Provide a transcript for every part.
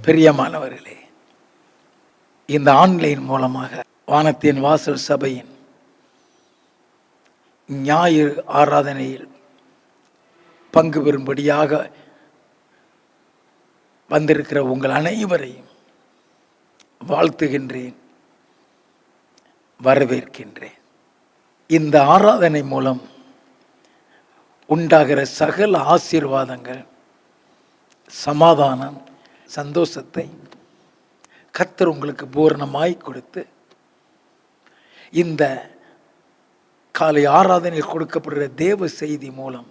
பிரியமானவர்களே, இந்த ஆன்லைன் மூலமாக வானத்தின் வாசல் சபையின் ஞாயிறு ஆராதனையில் பங்கு பெறும்படியாக வந்திருக்கிற உங்கள் அனைவரையும் வாழ்த்துகின்றேன், வரவேற்கின்றேன். இந்த ஆராதனை மூலம் உண்டாகிற சகல ஆசீர்வாதங்கள், சமாதானம், சந்தோஷத்தை கர்த்தர் உங்களுக்கு பூரணமாய் கொடுத்து, இந்த காலை ஆராதனையில் கொடுக்கப்படுகிற தேவ செய்தி மூலம்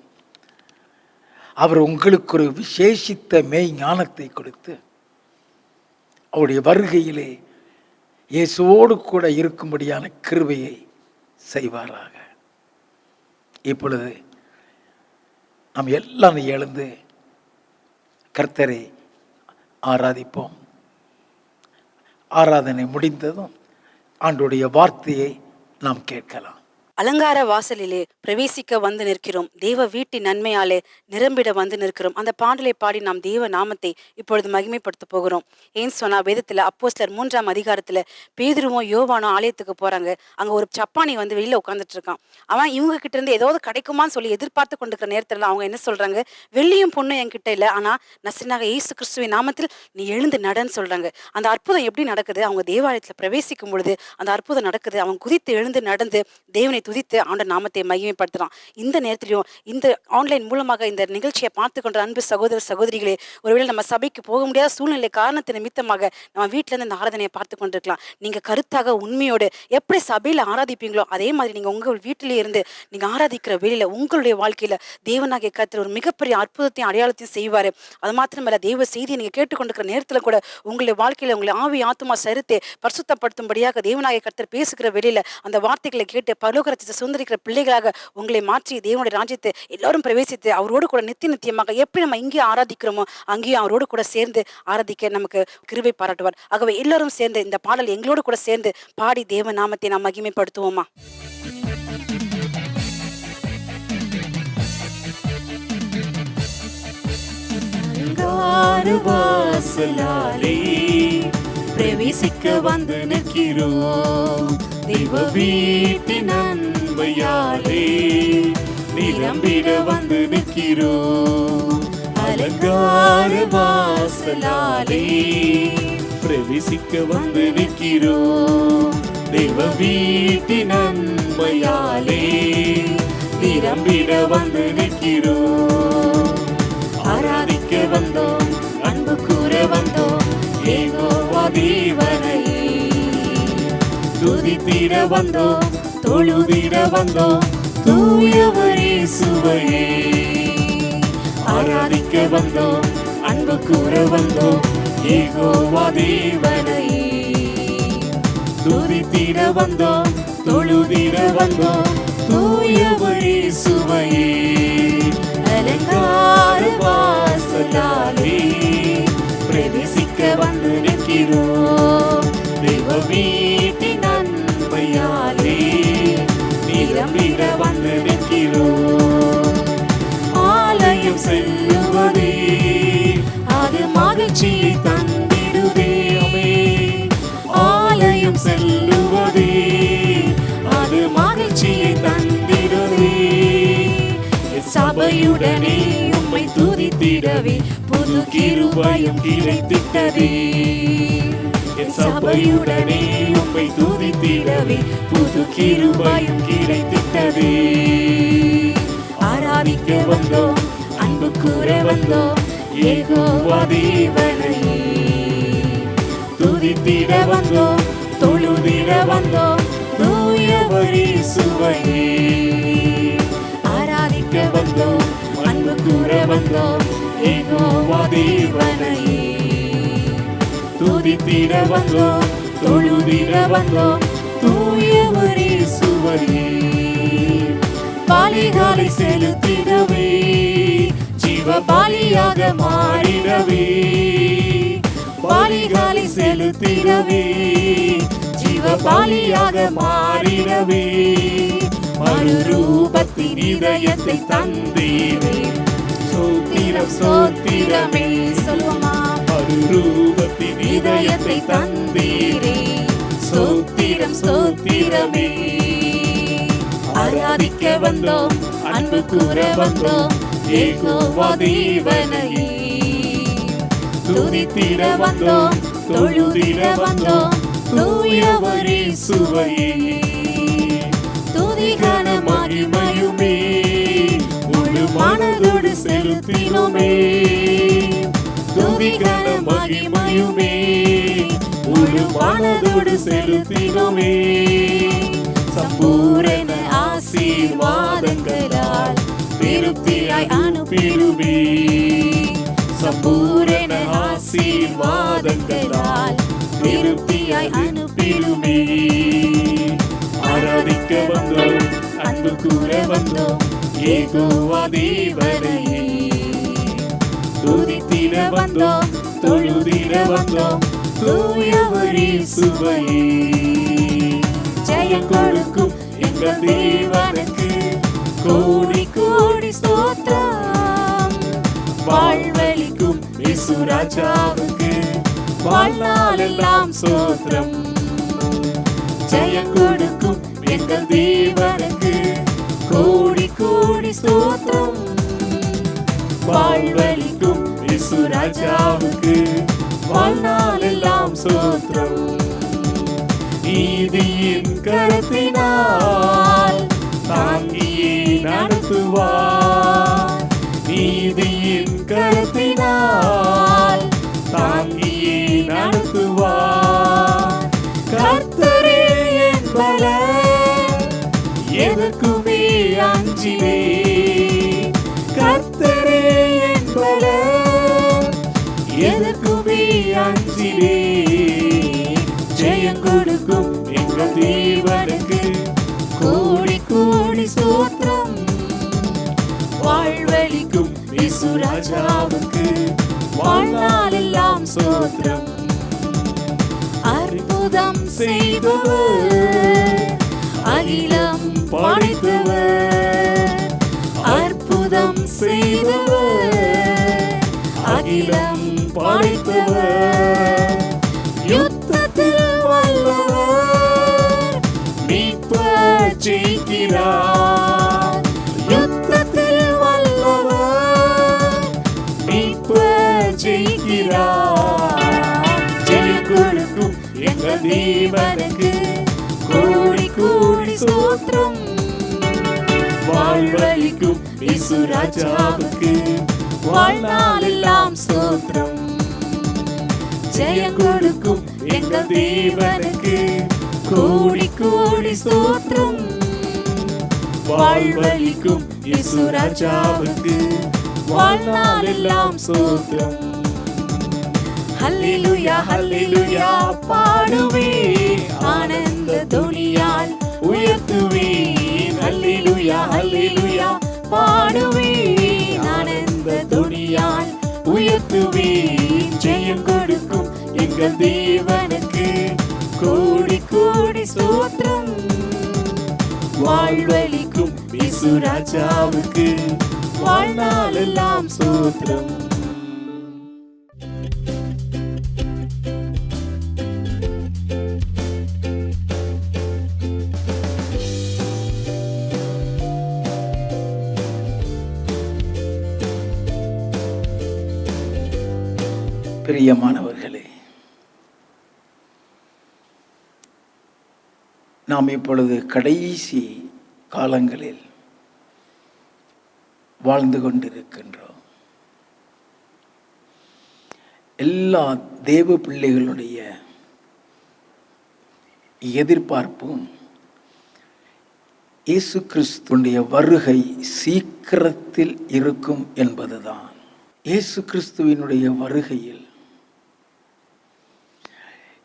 அவர் உங்களுக்கு ஒரு விசேஷித்த மெய் ஞானத்தை கொடுத்து அவருடைய வருகையிலே இயேசுவோடு கூட இருக்கும்படியான கிருபையை செய்வாராக. இப்பொழுது நாம் எல்லாம் எழுந்து கர்த்தரை ஆராதிப்போம். ஆராதனை முடிந்ததும் ஆண்டவருடைய வார்த்தையை நாம் கேட்கலாம். அலங்கார வாசலிலே பிரவேசிக்க வந்து நிற்கிறோம், தேவ வீட்டின் நன்மையாலே நிரம்பிட வந்து நிற்கிறோம். அந்த பாடலை பாடி நாம் தேவ நாமத்தை இப்பொழுது மகிமைப்படுத்த போகிறோம். ஏன் சொன்னா, வேதத்துல அப்போஸ்தலர் 3ஆம் அதிகாரத்துல பேதுருவும் யோவானும் ஆலயத்துக்கு போறாங்க. அங்க ஒரு சப்பானி வந்து வெளியில உட்காந்துட்டு இருக்கான். அவன் இவங்க கிட்ட இருந்து ஏதாவது கிடைக்குமான்னு சொல்லி எதிர்பார்த்து கொண்டிருக்கிற நேரத்துல அவங்க என்ன சொல்றாங்க, வெள்ளியும் பொண்ணும் என்கிட்ட இல்லை, ஆனா நசனாக இயேசு கிறிஸ்துவின் நாமத்தில் நீ எழுந்து நடன்னு சொல்றாங்க. அந்த அற்புதம் எப்படி நடக்குது? அவங்க தேவாலயத்துல பிரவேசிக்கும் பொழுது அந்த அற்புதம் நடக்குது. அவன் குதித்து எழுந்து நடந்து தேவனை துதித்து ஆண்டவர் நாமத்தை மகிமைப்படுத்துறான். இந்த நேரத்திலையும் இந்த ஆன்லைன் மூலமாக இந்த நிகழ்ச்சியை பார்த்து கொண்ட அன்பு சகோதர சகோதரிகளே, ஒருவேளை நம்ம சபைக்கு போக முடியாத சூழ்நிலை காரணத்தின் நிமித்தமாக நம்ம வீட்டில இருந்து இந்த ஆராதனையை பார்த்து கொண்டிருக்கலாம். நீங்க கருத்தாக உண்மையோடு எப்படி சபையில ஆராதிப்பீங்களோ அதே மாதிரி நீங்க உங்கள் வீட்டிலேயே இருந்து நீங்க ஆராதிக்கிற வேளையில உங்களுடைய வாழ்க்கையில தேவனாகிய கர்த்தர் ஒரு மிகப்பெரிய அற்புதத்தையும் அடையாளத்தையும் செய்வாரு. அது மாத்திரமல்ல, தேவ செய்தியை நீங்க கேட்டுக்கொண்டிருக்கிற நேரத்துல கூட உங்களுடைய வாழ்க்கையில உங்களை ஆவி ஆத்துமா சரித்து பரிசுத்தப்படுத்தும்படியாக தேவனாகிய கர்த்தர் பேசுகிற வேளையில அந்த வார்த்தைகளை கேட்டு பரலோக சுதந்திரிக்கிற பிள்ளைகளாக உங்களை மாற்றி தேவனுடைய ராஜ்யத்தை எல்லாரும் பிரவேசித்து அவரோடு கூட நித்தியமாக எப்படி நம்ம இங்கே ஆராதிக்கிறோமோ அங்கேயும் அவரோடு கூட சேர்ந்து ஆராதிக்க நமக்கு கிருபை பாராட்டுவார். ஆகவே எல்லாரும் சேர்ந்து இந்த பாடல் எங்களோடு கூட சேர்ந்து பாடி தேவ நாமத்தை நாம் மகிமைப்படுத்துவோமா? பிரவேசிக்க வந்து நிற்கிறோம், தெய்வ வீட்டின் அன்பையாலே நிரம்பிட வந்து நிற்கிறோம். அலங்கார வாசலாலே பிரவேசிக்க வந்து நிற்கிறோம், தெய்வ வீட்டின் அன்பையாலே நிரம்பிட வந்து நிற்கிறோம். ஆராதிக்க வந்தோம், அன்பு கூற வந்தோம், யெகோவா தேவனையே துதித்திட வந்தோம், தொழுதிட வந்தோம், தூயவர் இயேசுவையே. ஆராதிக்க வந்தோம், அன்பு கூற வந்தோம், யெகோவா தேவனையே துதித்திட வந்தோம், தொழுதிட வந்தோம், தூயவர் இயேசுவையே. அலங்கார வாசலாலே பிரவேசிக்க வந்து நிற்கிறோம், தெய்வ வீட்டின் நன்மையாலே நிரம்பிட வந்து நிற்கிறோம். ஆலயம் செல்லுவதே அது மகிழ்ச்சியை தந்திடுதே. ஆலயம் செல்லுவதே அது மகிழ்ச்சியை தந்திடுதே. சபையுடனே உம்மை துதித்திடவே புது கிருபையும் கிடைத்திட்டதே. என் சபையுடனே உம்மை துதித்திடவே புது கிருபையும் கிடைத்திட்டதே. ஆராதிக்க வந்தோம், அன்பு கூற வந்தோம், யெகோவா தேவனையே துதித்திட வந்தோம், தொழுதிட வந்தோம், தூயவர் இயேசுவையே. ஆராதிக்க வந்தோம், அன்பு கூற வந்தோம், யெகோவா தேவனையே துதித்திட வந்தோம், தொழுதிட வந்தோம், தூயவர் இயேசுவையே. பலிகளை செலுத்திடவே, ஜீவ பலியாக மாறிடவே. பலிகளை செலுத்திடவே, ஜீவ பலியாக மாறிடவே. மறுரூபத்தின் இதயத்தை தந்தீரே, சோத்திரம் சோத்திரமே சொல்லுவோமா. மறுரூபத்தின் இதயத்தை தந்தீரே. ஸ்தோத்திரம் ஸ்தோத்திரமே. ஆராதிக்க வந்தோம், அன்பு கூற வந்தோம், யெகோவா தேவனையே. துதித்திட வந்தோம், தொழுதிட வந்தோம், தூயவரே சுவையே. துதிகன மகிமையுமே முழு மனதோடு செலுத்தினோமே. துதிகன மகிமையுமே முழு மனதோடு செலுத்தினோமே. சம்பூரண ஆசீர்வாதங்களால் திருப்தியாய் அனுப்பிடுமே. சம்பூரண ஆசீர்வாதங்களால் திருப்தியாய் அனுப்பிடுமே. ஆராதிக்க வந்தோம், அன்பு கூற வந்தோம், யெகோவா தேவனையே. துதித்திட வந்தோம், தொழுதிட வந்தோம், தூயவரே சுவையே. ஜெயம் கொடுக்கும் எங்கள் தேவனுக்கு கோடி கோடி ஸ்தோத்திரம். வாழ்வளிக்கும் இயேசு ராஜாவுக்கு வாழ்நாளெல்லாம் ஸ்தோத்திரம். ஜெயம் கொடுக்கும் எங்கள் தேவனுக்கு கோடி கோடி ஸ்தோத்திரம். வாழ்வளிக்கும் இயேசு ராஜாவுக்கு வாழ்நாளெல்லாம் ஸ்தோத்திரம். நீதியின் கரத்தினால் தாங்கியே நடத்துவார். நீதியின் கரத்தினால் தாங்கியே நடத்துவார். கர்த்தரே என் பலன், எதற்குமே அஞ்சிலே. கர்த்தரே என் பலன், எதற்குமே அஞ்சிலே. ஜெயம் கொடுக்கும் எங்கள் தேவனுக்கு கோடி கோடி ஸ்தோத்திரம். வாழ்வளிக்கும் இயேசு ராஜாவுக்கு வாழ்நாளெல்லாம் ஸ்தோத்திரம். அற்புதம் செய்பவர், அகிலம் படைத்தவர். அற்புதம் செய்பவர், அகிலம் படைத்தவர். யுத்தத்தில் வல்லவர், மீட்பர் ஜெயிக்கிறார். யுத்தத்தில் வல்லவர், மீட்பர் ஜெயிக்கிறார். ஜெயம் கொடுக்கும் எங்கள் தேவனுக்கு கோடி கோடி ஸ்தோத்திரம். வாழ்வளிக்கும் இயேசு ராஜாவுக்கு வாழ்நாளெல்லாம் ஸ்தோத்திரம். ஜெயம் கொடுக்கும் எங்கள் தேவனுக்கு கோடி கோடி ஸ்தோத்திரம். வாழ்வளிக்கும் இயேசு ராஜாவுக்கு வாழ்நாளெல்லாம் ஸ்தோத்திரம். ஹல்லேலூயா ஹல்லேலூயா பாடுவேன், ஆனந்த துணியால் உயர்த்துவேன். ஹல்லேலூயா ஹல்லேலூயா பாடுவேன், ஆனந்த துணியால் உயர்த்துவேன். ஜெயம் கொடுக்கும் எங்கள் தேவனுக்கு கோடி கோடி ஸ்தோத்திரம். வாழ்வளிக்கும் இயேசு ராஜாவுக்கு வாழ்நாளெல்லாம் ஸ்தோத்திரம். பிரியமானவர்களே, நாம் இப்பொழுது கடைசி காலங்களில் வாழ்ந்து கொண்டிருக்கின்றோம். எல்லா தேவ பிள்ளைகளுடைய எதிர்பார்ப்பும் இயேசு கிறிஸ்துடைய வருகை சீக்கிரத்தில் இருக்கும் என்பதுதான். இயேசு கிறிஸ்துவினுடைய வருகையில்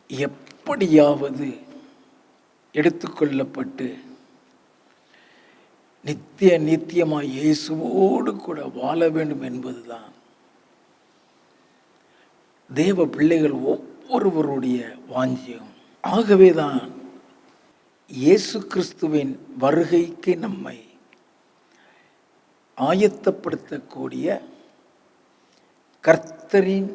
எப்படியாவது எடுத்துக்கொள்ளப்பட்டு நித்தியமாய் இயேசுவோடு கூட வாழ வேண்டும் என்பதுதான் தேவ பிள்ளைகள் ஒவ்வொருவருடைய வாஞ்சியம். ஆகவேதான் இயேசு கிறிஸ்துவின் வருகைக்கு நம்மை ஆயத்தப்படுத்தக்கூடிய கர்த்தரின்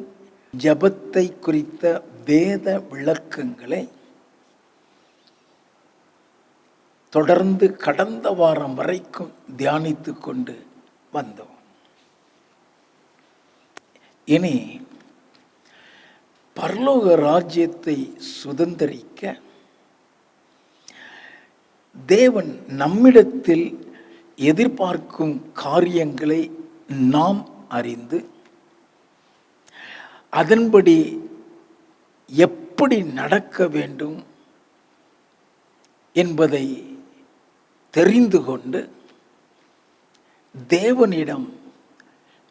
ஜெபத்தை குறித்த வேத விளக்கங்களை தொடர்ந்து கடந்த வாரம் வரைக்கும் தியானித்து கொண்டு வந்தோம். இனி பரலோக ராஜ்யத்தை சுதந்தரிக்க தேவன் நம்மிடத்தில் எதிர்பார்க்கும் காரியங்களை நாம் அறிந்து அதன்படி எப்படி நடக்க வேண்டும் என்பதை தெரிந்து கொண்டு தேவனிடம்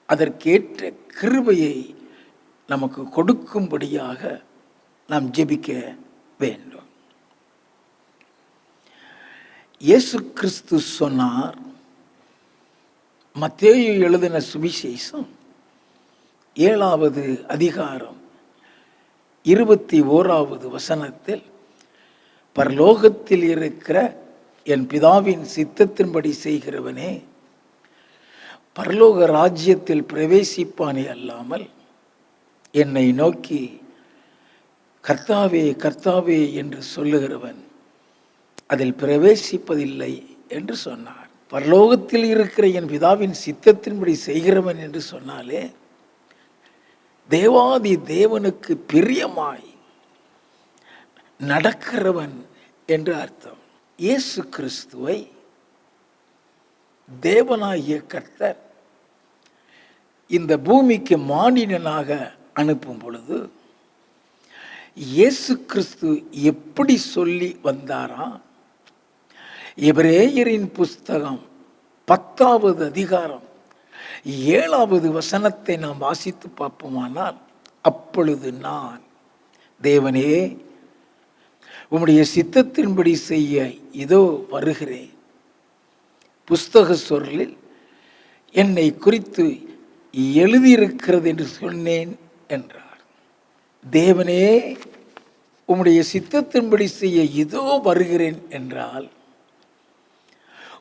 அதற்கேற்ற கிருபையை நமக்கு கொடுக்கும்படியாக நாம் ஜெபிக்க வேண்டும். இயேசு கிறிஸ்து சொன்னார், மத்தேயு எழுதின சுவிசேஷம் 7வது அதிகாரம் 21வது வசனத்தில், பரலோகத்தில் இருக்கிற என் பிதாவின் சித்தத்தின்படி செய்கிறவனே பரலோக ராஜ்யத்தில் பிரவேசிப்பானே அல்லாமல் என்னை நோக்கி கர்த்தாவே கர்த்தாவே என்று சொல்லுகிறவன் அதில் பிரவேசிப்பதில்லை என்று சொன்னார். பரலோகத்தில் இருக்கிற என் பிதாவின் சித்தத்தின்படி செய்கிறவன் என்று சொன்னாலே தேவாதி தேவனுக்கு பிரியமாய் நடக்கிறவன் என்று அர்த்தம். இயேசு கிறிஸ்துவை தேவனாகிய கர்த்தர் இந்த பூமிக்கு மானிடனாக அனுப்பும் பொழுது இயேசு கிறிஸ்து எப்படி சொல்லி வந்தாரா? எபிரேயரின் புஸ்தகம் 10வது அதிகாரம் 7வது வசனத்தை நாம் வாசித்து பார்ப்போமானால், அப்பொழுது நான் தேவனே உம்முடைய சித்தத்தின்படி செய்ய இதோ வருகிறேன், புஸ்தக சொல்லில் என்னை குறித்து எழுதியிருக்கிறது என்று சொன்னேன் என்றார். தேவனே உம்முடைய சித்தத்தின்படி செய்ய இதோ வருகிறேன் என்றால்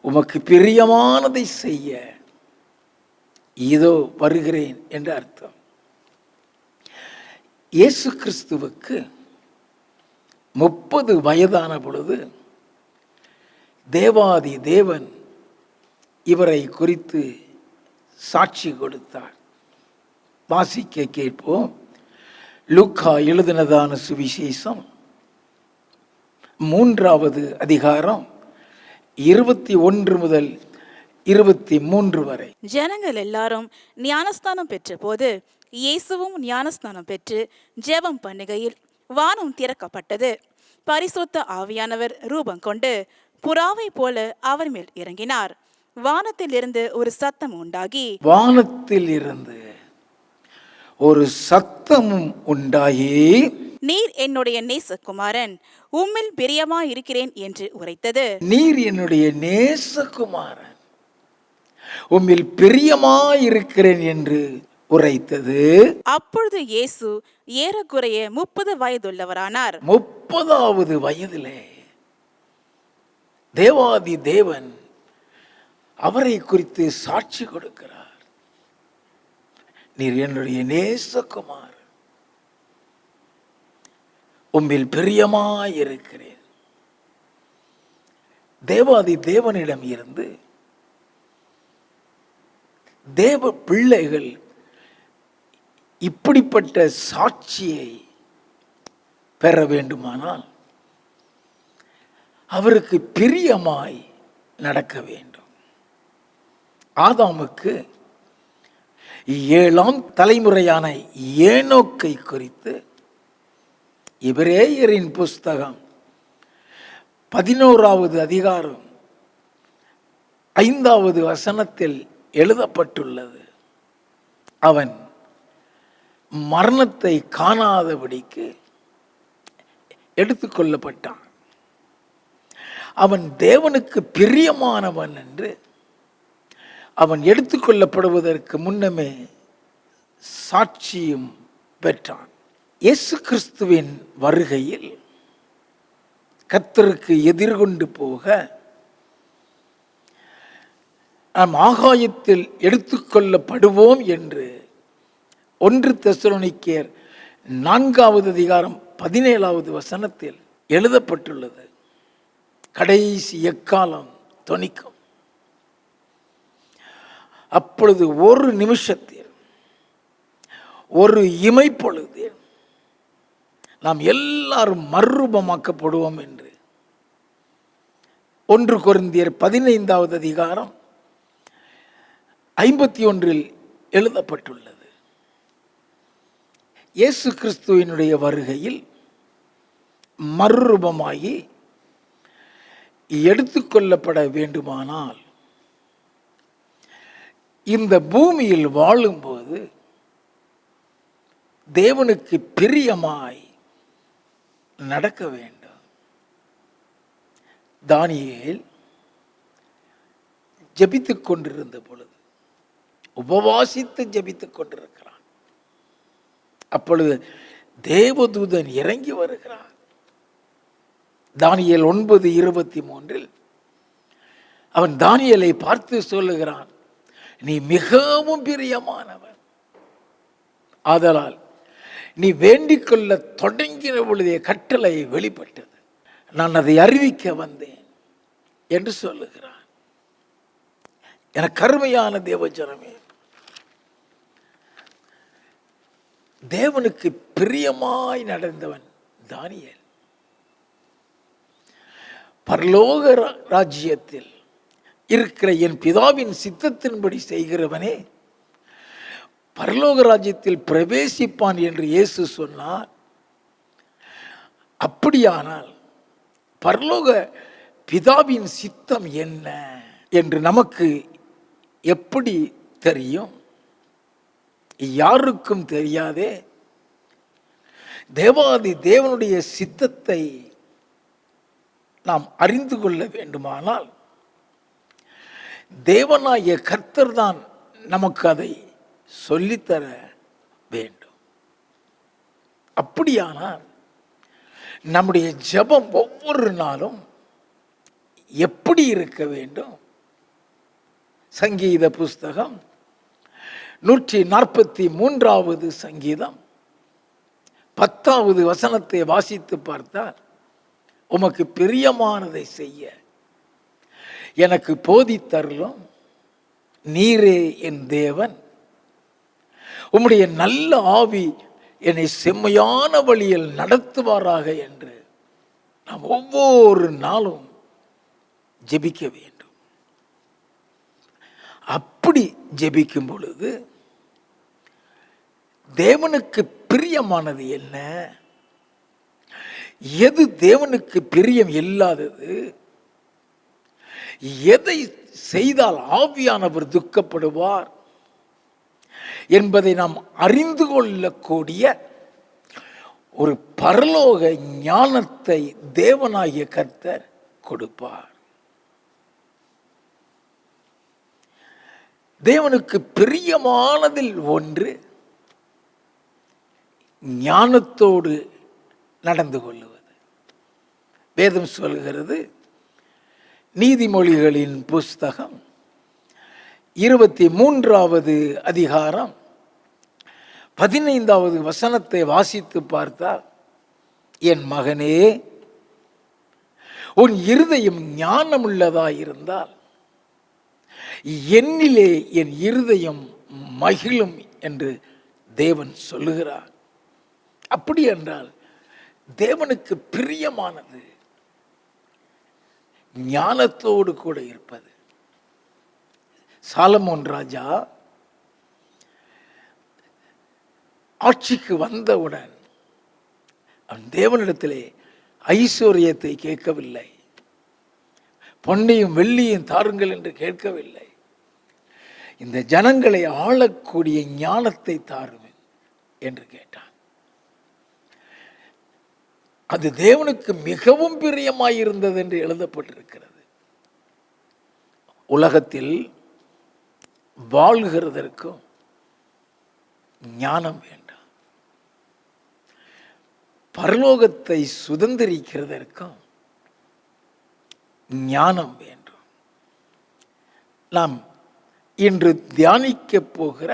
உமக்கு பிரியமானதை செய்ய இதோ வருகிறேன் என்று அர்த்தம். இயேசு கிறிஸ்துவுக்கு 30 வயதான பொழுது தேவாதி தேவன் இவரை குறித்து சாட்சி கொடுத்தார். வாசிக்க கேட்போம். லூக்கா எழுதினதான சுவிசேஷம் 3வது அதிகாரம் 21 முதல் 23 வரை. ஜனங்கள் எல்லாரும் ஞானஸ்தானம் பெற்ற போது இயேசுவும் ஞானஸ்தானம் பெற்று ஜெபம் பண்ணுகையில் வானம் திறக்கப்பட்டது. பரிசுத்த ஆவியானவர் ரூபம் கொண்டு புறாவை போல அவர் மேல் இறங்கினார். வானத்தில் இருந்து ஒரு சத்தம் உண்டாகி, வானத்தில் இருந்து ஒரு சத்தமும் உண்டாகி, நீர் என்னுடைய நேசகுமாரன், உம்மில் பிரியமாயிருக்கிறேன் என்று உரைத்தது. நீர் என்னுடைய நேசகுமாரன், உம்மில் பிரியமாயிருக்கிறேன் என்று உரைத்தது. அப்பொழுது இயேசு ஏறக்குறைய 30 வயதுள்ளவரானார். 30வது வயதிலே தேவாதி தேவன் அவரை குறித்து சாட்சி கொடுக்கிறார். நீர் என்னுடைய நேசகுமார், உம்மில் பிரியமாயிருக்கிறேன். தேவாதி தேவனிடம் இருந்து தேவ பிள்ளைகள் இப்படிப்பட்ட சாட்சியை பெற வேண்டுமானால் அவருக்கு பிரியமாய் நடக்க வேண்டும். ஆதாமுக்கு 7ஆம் தலைமுறையான ஏனோக்கை குறித்து எபிரேயரின் புஸ்தகம் 11வது அதிகாரம் 5வது வசனத்தில் எழுதப்பட்டுள்ளது. அவன் மரணத்தை காணாதபடிக்கு எடுத்துக்கொள்ளப்பட்டான். அவன் தேவனுக்கு பிரியமானவன் என்று அவன் எடுத்துக்கொள்ளப்படுவதற்கு முன்னமே சாட்சியும் பெற்றான். இயேசு கிறிஸ்துவின் வருகையில் கர்த்தருக்கு எதிர்கொண்டு போக நாம் ஆகாயத்தில் எடுத்துக்கொள்ளப்படுவோம் என்று 1 தெசலோனிக்கேயர் 4வது அதிகாரம் 17வது வசனத்தில் எழுதப்பட்டுள்ளது. கடைசி எக்காலம் தொனிக்கும். அப்பொழுது ஒரு நிமிஷத்தில், ஒரு இமைப்பொழுதில் நாம் எல்லாரும் மறுரூபமாக்கப்படுவோம் என்று 1 கொரிந்தியர் 15வது அதிகாரம் 51 எழுதப்பட்டுள்ளது. இயேசு கிறிஸ்துவினுடைய வருகையில் மறுரூபமாகி எடுத்துக்கொள்ளப்பட வேண்டுமானால் இந்த பூமியில் வாழும்போது தேவனுக்கு பிரியமாய் நடக்க வேண்டும். தானியேல் ஜெபித்துக் கொண்டிருந்த பொழுது, உபவாசித்து ஜெபித்துக் கொண்டிருக்கிறான். அப்பொழுது தேவதூதன் இறங்கி வருகிறார். தானியேல் 9:23 அவன் தானியேலை பார்த்து சொல்லுகிறான், நீ மிகவும் பிரியமானவன், ஆதலால் நீ வேண்டிக் கொள்ள தொடங்கின பொழுதே கட்டளை வெளிப்பட்டது, நான் அதை அறிவிக்க வந்தேன் என்று சொல்லுகிறான். எனக்கு அருமையான தேவஜனமே, தேவனுக்கு பிரியமாய் நடந்தவன் தானியேல். பரலோக ராஜ்யத்தில் இருக்கிற என் பிதாவின் சித்தத்தின்படி செய்கிறவனே பரலோக ராஜ்யத்தில் பிரவேசிப்பான் என்று இயேசு சொன்னார். அப்படியானால் பரலோக பிதாவின் சித்தம் என்ன என்று நமக்கு எப்படி தெரியும்? யாருக்கும் தெரியாதே. தேவாதி தேவனுடைய சித்தத்தை நாம் அறிந்து கொள்ள வேண்டுமானால் தேவனாகிய கர்த்தர் தான் நமக்கு அதை சொல்லித்தர வேண்டும். அப்படியானால் நம்முடைய ஜெபம் ஒவ்வொரு நாளும் எப்படி இருக்க வேண்டும்? சங்கீத புஸ்தகம் 143வது சங்கீதம் 10வது வசனத்தை வாசித்து பார்த்தால், உமக்கு பிரியமானதை செய்ய எனக்கு போதித்தருளும், நீரே என் தேவன், உம்முடைய நல்ல ஆவி என்னை செம்மையான வழியில் நடத்துவாராக என்று நாம் ஒவ்வொரு நாளும் ஜெபிக்க வேண்டும். அப்படி ஜெபிக்கும் பொழுது தேவனுக்கு பிரியமானது என்ன, எது தேவனுக்கு பிரியம் இல்லாதது, எதை செய்தால் ஆவியானவர் துக்கப்படுவார் என்பதை நாம் அறிந்து கொள்ளக்கூடிய ஒரு பரலோக ஞானத்தை தேவனாகிய கர்த்தர் கொடுப்பார். தேவனுக்கு பிரியமானதில் ஒன்று ஞானத்தோடு நடந்து கொள்ளுவது. வேதம் சொல்கிறது, நீதிமொழிகளின் புஸ்தகம் 23வது அதிகாரம் 15வது வசனத்தை வாசித்து பார்த்தால், என் மகனே, உன் இருதயம் ஞானமுள்ளதாயிருந்தால் என்னிலே என் இருதயம் மகிழும் என்று தேவன் சொல்லுகிறார். அப்படி என்றால் தேவனுக்கு பிரியமானது ஞானத்தோடு கூட இருப்பது. சாலமோன் ராஜா ஆட்சிக்கு வந்தவுடன் அவன் தேவனிடத்திலே ஐஸ்வர்யத்தை கேட்கவில்லை, பொன்னையும் வெள்ளியும் தாருங்கள் என்று கேட்கவில்லை. இந்த ஜனங்களை ஆளக்கூடிய ஞானத்தை தாருவேன் என்று கேட்டான். அது தேவனுக்கு மிகவும் பிரியமாயிருந்தது என்று எழுதப்பட்டிருக்கிறது. உலகத்தில் வாழ்கிறதற்கும் ஞானம் வேண்டாம், பரலோகத்தை சுதந்திரிக்கிறதற்கும் ஞானம் வேண்டும். நாம் இன்று தியானிக்க போகிற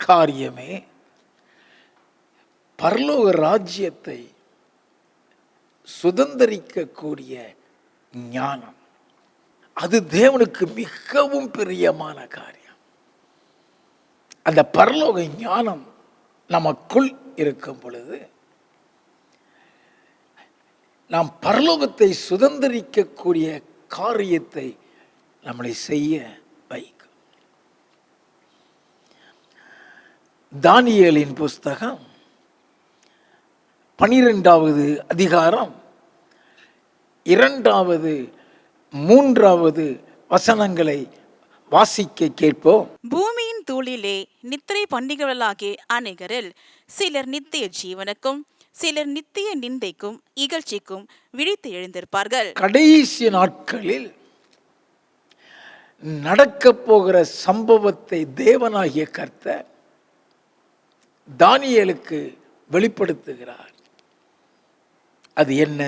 காரியமே பரலோக ராஜ்யத்தை சுதந்தரிக்கக்கூடிய ஞானம், அது தேவனுக்கு மிகவும் பிரியமான காரியம். அந்த பரலோக ஞானம் நமக்குள் இருக்கும் பொழுது நாம் பரலோகத்தை சுதந்தரிக்கக்கூடிய காரியத்தை நம்மளை செய்ய வைக்கும். தானியேலின் புஸ்தகம் 12வது அதிகாரம் 2வது 3வது வசனங்களை வாசிக்க கேட்போம். பூமியின் தூளிலே நித்திரை பண்ணுகிறவர்களாகிய அநேகரில் சிலர் நித்திய ஜீவனுக்கும் சிலர் நித்திய நிந்தைக்கும் இகழ்ச்சிக்கும் விழித்து எழுந்திருப்பார்கள். கடைசி நாட்களில் நடக்கப் போகிற சம்பவத்தை தேவனாகிய கர்த்தர் தானியேலுக்கு வெளிப்படுத்துகிறார். அது என்ன?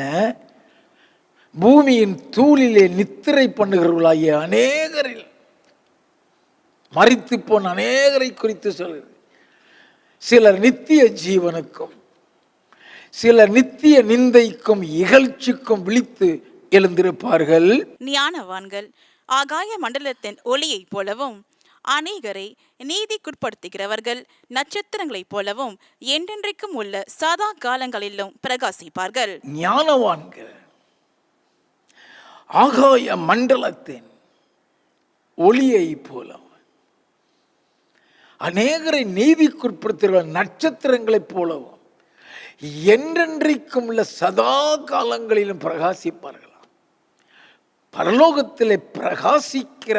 பூமியின் தூளிலே நித்திரை பண்ணுகிறவர்களாகிய அநேகரில், மரித்து போன அநேகரை குறித்து சொல்கிறது. சிலர் நித்திய ஜீவனுக்கும் சிலர் நித்திய நிந்தைக்கும் இகழ்ச்சிக்கும் விழித்து எழுந்திருப்பார்கள். ஞானவான்கள் ஆகாய மண்டலத்தின் ஒளியைப் போலவும் அநேகரை நீதிக்குட்படுத்துகிறவர்கள் நட்சத்திரங்களைப் போலவும் என்றென்றைக்கும் உள்ள சதா காலங்களிலும் பிரகாசிப்பார்கள். ஞானவான்கள் ஆகாய மண்டலத்தின் ஒளியை போலவும் அநேகரை நீதிக்குட்படுத்துகிற நட்சத்திரங்களைப் போலவும் என்றென்றைக்கும் உள்ள சதா காலங்களிலும் பிரகாசிப்பார்களாம். பரலோகத்திலே பிரகாசிக்கிற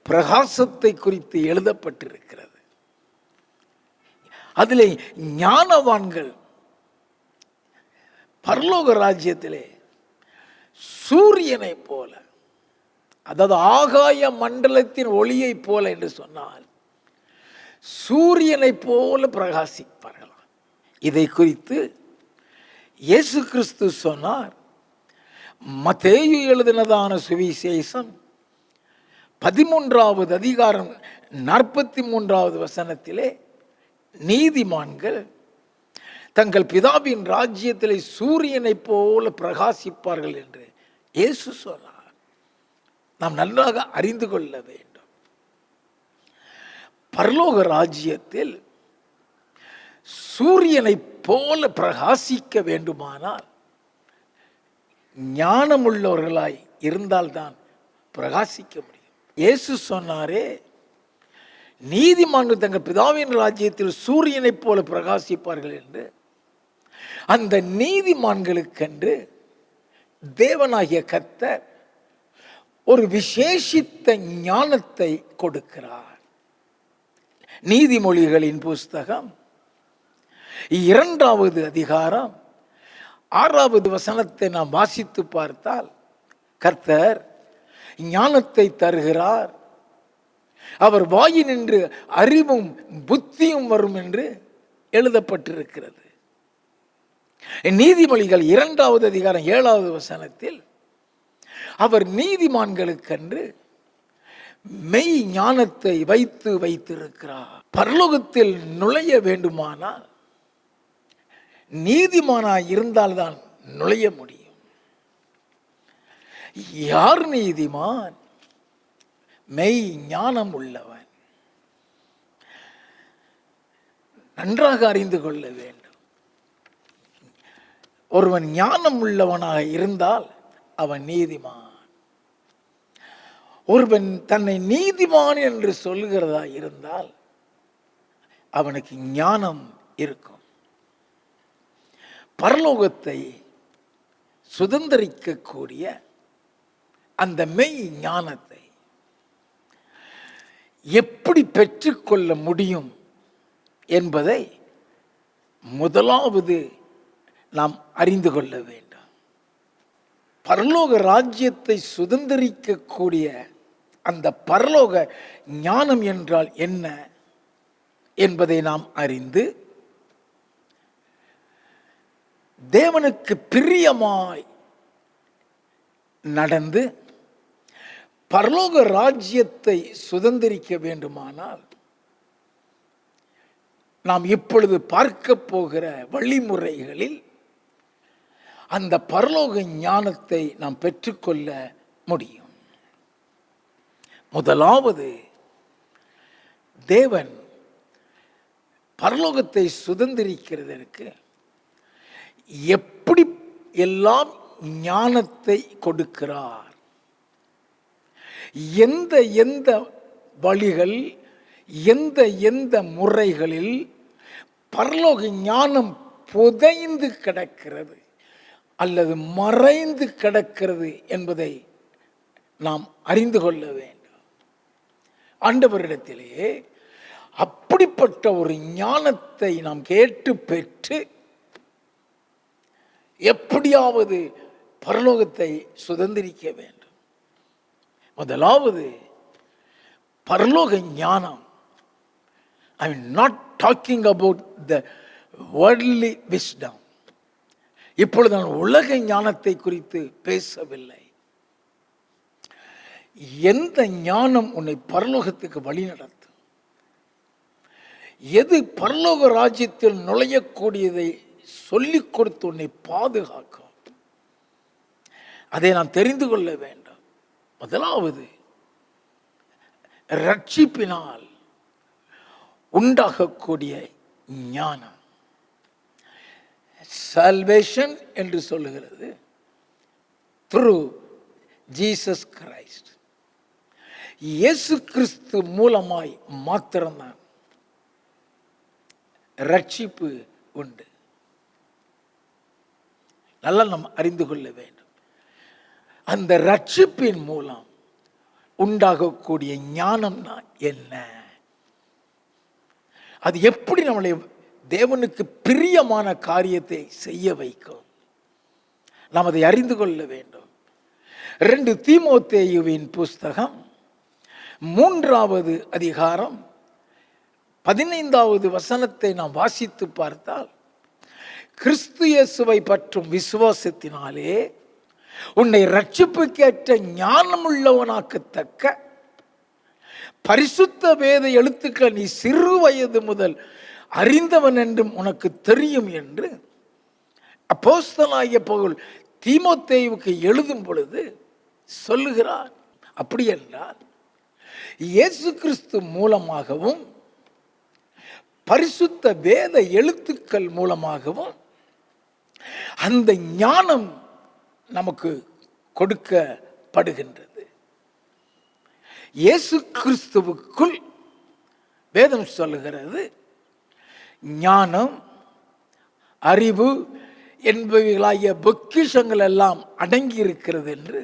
பிரகாசத்தை குறித்து எழுதப்பட்டிருக்கிறது. அதிலே ஞானவான்கள் பரலோக ராஜ்யத்திலே சூரியனை போல, அதாவது ஆகாய மண்டலத்தின் ஒளியை போல என்று சொன்னால் சூரியனை போல பிரகாசிப்பார்களாம். இதை குறித்து இயேசு கிறிஸ்து சொன்னார். மத்தேயு எழுதினதான சுவிசேஷம் 13வது அதிகாரம் 43வது வசனத்திலே நீதிமான்கள் தங்கள் பிதாவின் ராஜ்யத்திலே சூரியனை போல பிரகாசிப்பார்கள் என்று இயேசு சொன்னார். நாம் நன்றாக அறிந்து கொள்ள வேண்டும். பரலோக ராஜ்யத்தில் சூரியனை போல பிரகாசிக்க வேண்டுமானால் ஞானமுள்ளவர்களாய் இருந்தால்தான் பிரகாசிக்க முடியும். இயேசு சொன்னாரே, நீதிமான்கள் தங்கள் பிதாவின் ராஜ்யத்தில் சூரியனை போல பிரகாசிப்பார்கள் என்று. அந்த நீதிமான்களுக்கென்று தேவனாகிய கர்த்தர் ஒரு விசேஷித்த ஞானத்தை கொடுக்கிறார். நீதிமொழிகளின் புஸ்தகம் 2வது அதிகாரம் 6வது வசனத்தை நாம் வாசித்து பார்த்தால், கர்த்தர் ஞானத்தை தருகிறார், அவர் வாயினின்று அறிவும் புத்தியும் வரும் என்று எழுதப்பட்டிருக்கிறது. நீதிமொழிகள் 2வது அதிகாரம் 7வது வசனத்தில் அவர் நீதிமான்களுக்கென்று மெய் ஞானத்தை வைத்திருக்கிறார். பரலோகத்தில் நுழைய வேண்டுமானால் நீதிமானாய் இருந்தால்தான் நுழைய முடியும். யார் நீதிமான்? மெய் ஞானம் உள்ளவன். நன்றாக அறிந்து கொள்ள வேண்டும். ஒருவன் ஞானம் உள்ளவனாக இருந்தால் அவன் நீதிமான். ஒருவன் தன்னை நீதிமான் என்று சொல்லுகிறதா இருந்தால் அவனுக்கு ஞானம் இருக்கும். பரலோகத்தை சுதந்தரிக்கக்கூடிய அந்த மெய் ஞானத்தை எப்படி பெற்றுக்கொள்ள முடியும் என்பதை முதலாவது நாம் அறிந்து கொள்ள வேண்டும். பரலோக ராஜ்யத்தை சுதந்தரிக்கக்கூடிய அந்த பரலோக ஞானம் என்றால் என்ன என்பதை நாம் அறிந்து தேவனுக்கு பிரியமாய் நடந்து பரலோக ராஜ்யத்தை சுதந்தரிக்க வேண்டுமானால் நாம் இப்பொழுது பார்க்க போகிற வழிமுறைகளில் அந்த பரலோக ஞானத்தை நாம் பெற்றுக்கொள்ள முடியும். முதலாவது, தேவன் பரலோகத்தை சுதந்திரிக்கிறதற்கு எப்படி எல்லாம் ஞானத்தை கொடுக்கிறார், எந்த எந்த வழிகள், எந்த எந்த முறைகளில் பரலோக ஞானம் புதைந்து கிடக்கிறது அல்லது மறைந்து கிடக்கிறது என்பதை நாம் அறிந்து கொள்ள வேண்டும். ஆண்டவரிடத்திலே அப்படிப்பட்ட ஒரு ஞானத்தை நாம் கேட்டு பெற்று எப்படியாவது பரலோகத்தை சுதந்திரிக்க வேண்டும். முதலாவது பரலோக ஞானம். I am not talking about the worldly wisdom. இப்பொழுது நான் உலக ஞானத்தை குறித்து பேசவில்லை. எந்த ஞானம் உன்னை பரலோகத்துக்கு வழி நடத்தும், எது பரலோக ராஜ்யத்தில் நுழையக்கூடியதை சொல்லிக் கொடுத்து உன்னை பாதுகாக்கும், அதை நாம் தெரிந்து கொள்ள வேண்டும். முதலாவது, ரட்சிப்பினால் உண்டாகக்கூடிய ஞானம். சால்வேஷன் என்று சொல்லுகிறது த்ரூ ஜீசஸ் கிரைஸ்ட். இயேசு கிறிஸ்து மூலமாய் மாத்திரம்தான் ரட்சிப்பு உண்டு. நல்லா நாம் அறிந்து கொள்ள வேண்டும். அந்த ரட்சிப்பின் மூலம் உண்டாகக்கூடிய ஞானம்னா என்ன, அது எப்படி நம்மளை தேவனுக்கு பிரியமான காரியத்தை செய்ய வைக்கும், நாம் அதை அறிந்து கொள்ள வேண்டும். 2 தீமோத்தேயுவின் புஸ்தகம் 3வது அதிகாரம் 15வது வசனத்தை நாம் வாசித்து பார்த்தால், கிறிஸ்து இயேசுவை பற்றும் விசுவாசத்தினாலே உன்னை ரட்சிப்புக்கேற்ற ஞானமுள்ளவனாக்கத்தக்க பரிசுத்த வேத எழுத்துக்கள் நீ சிறு வயது முதல் அறிந்தவன் என்றும் உனக்கு தெரியும் என்று அப்போஸ்தலனாகிய பவுல் தீமோத்தேயுவுக்கு எழுதும் பொழுது சொல்லுகிறார். அப்படி என்றால் இயேசு கிறிஸ்து மூலமாகவும் பரிசுத்த வேத எழுத்துக்கள் மூலமாகவும் அந்த ஞானம் நமக்கு கொடுக்கப்படுகின்றது. இயேசு கிறிஸ்துவுக்குள் வேதம் சொல்லுகிறது ஞானம், அறிவு என்பவைகளாகிய பொக்கிஷங்கள் எல்லாம் அடங்கி இருக்கிறது என்று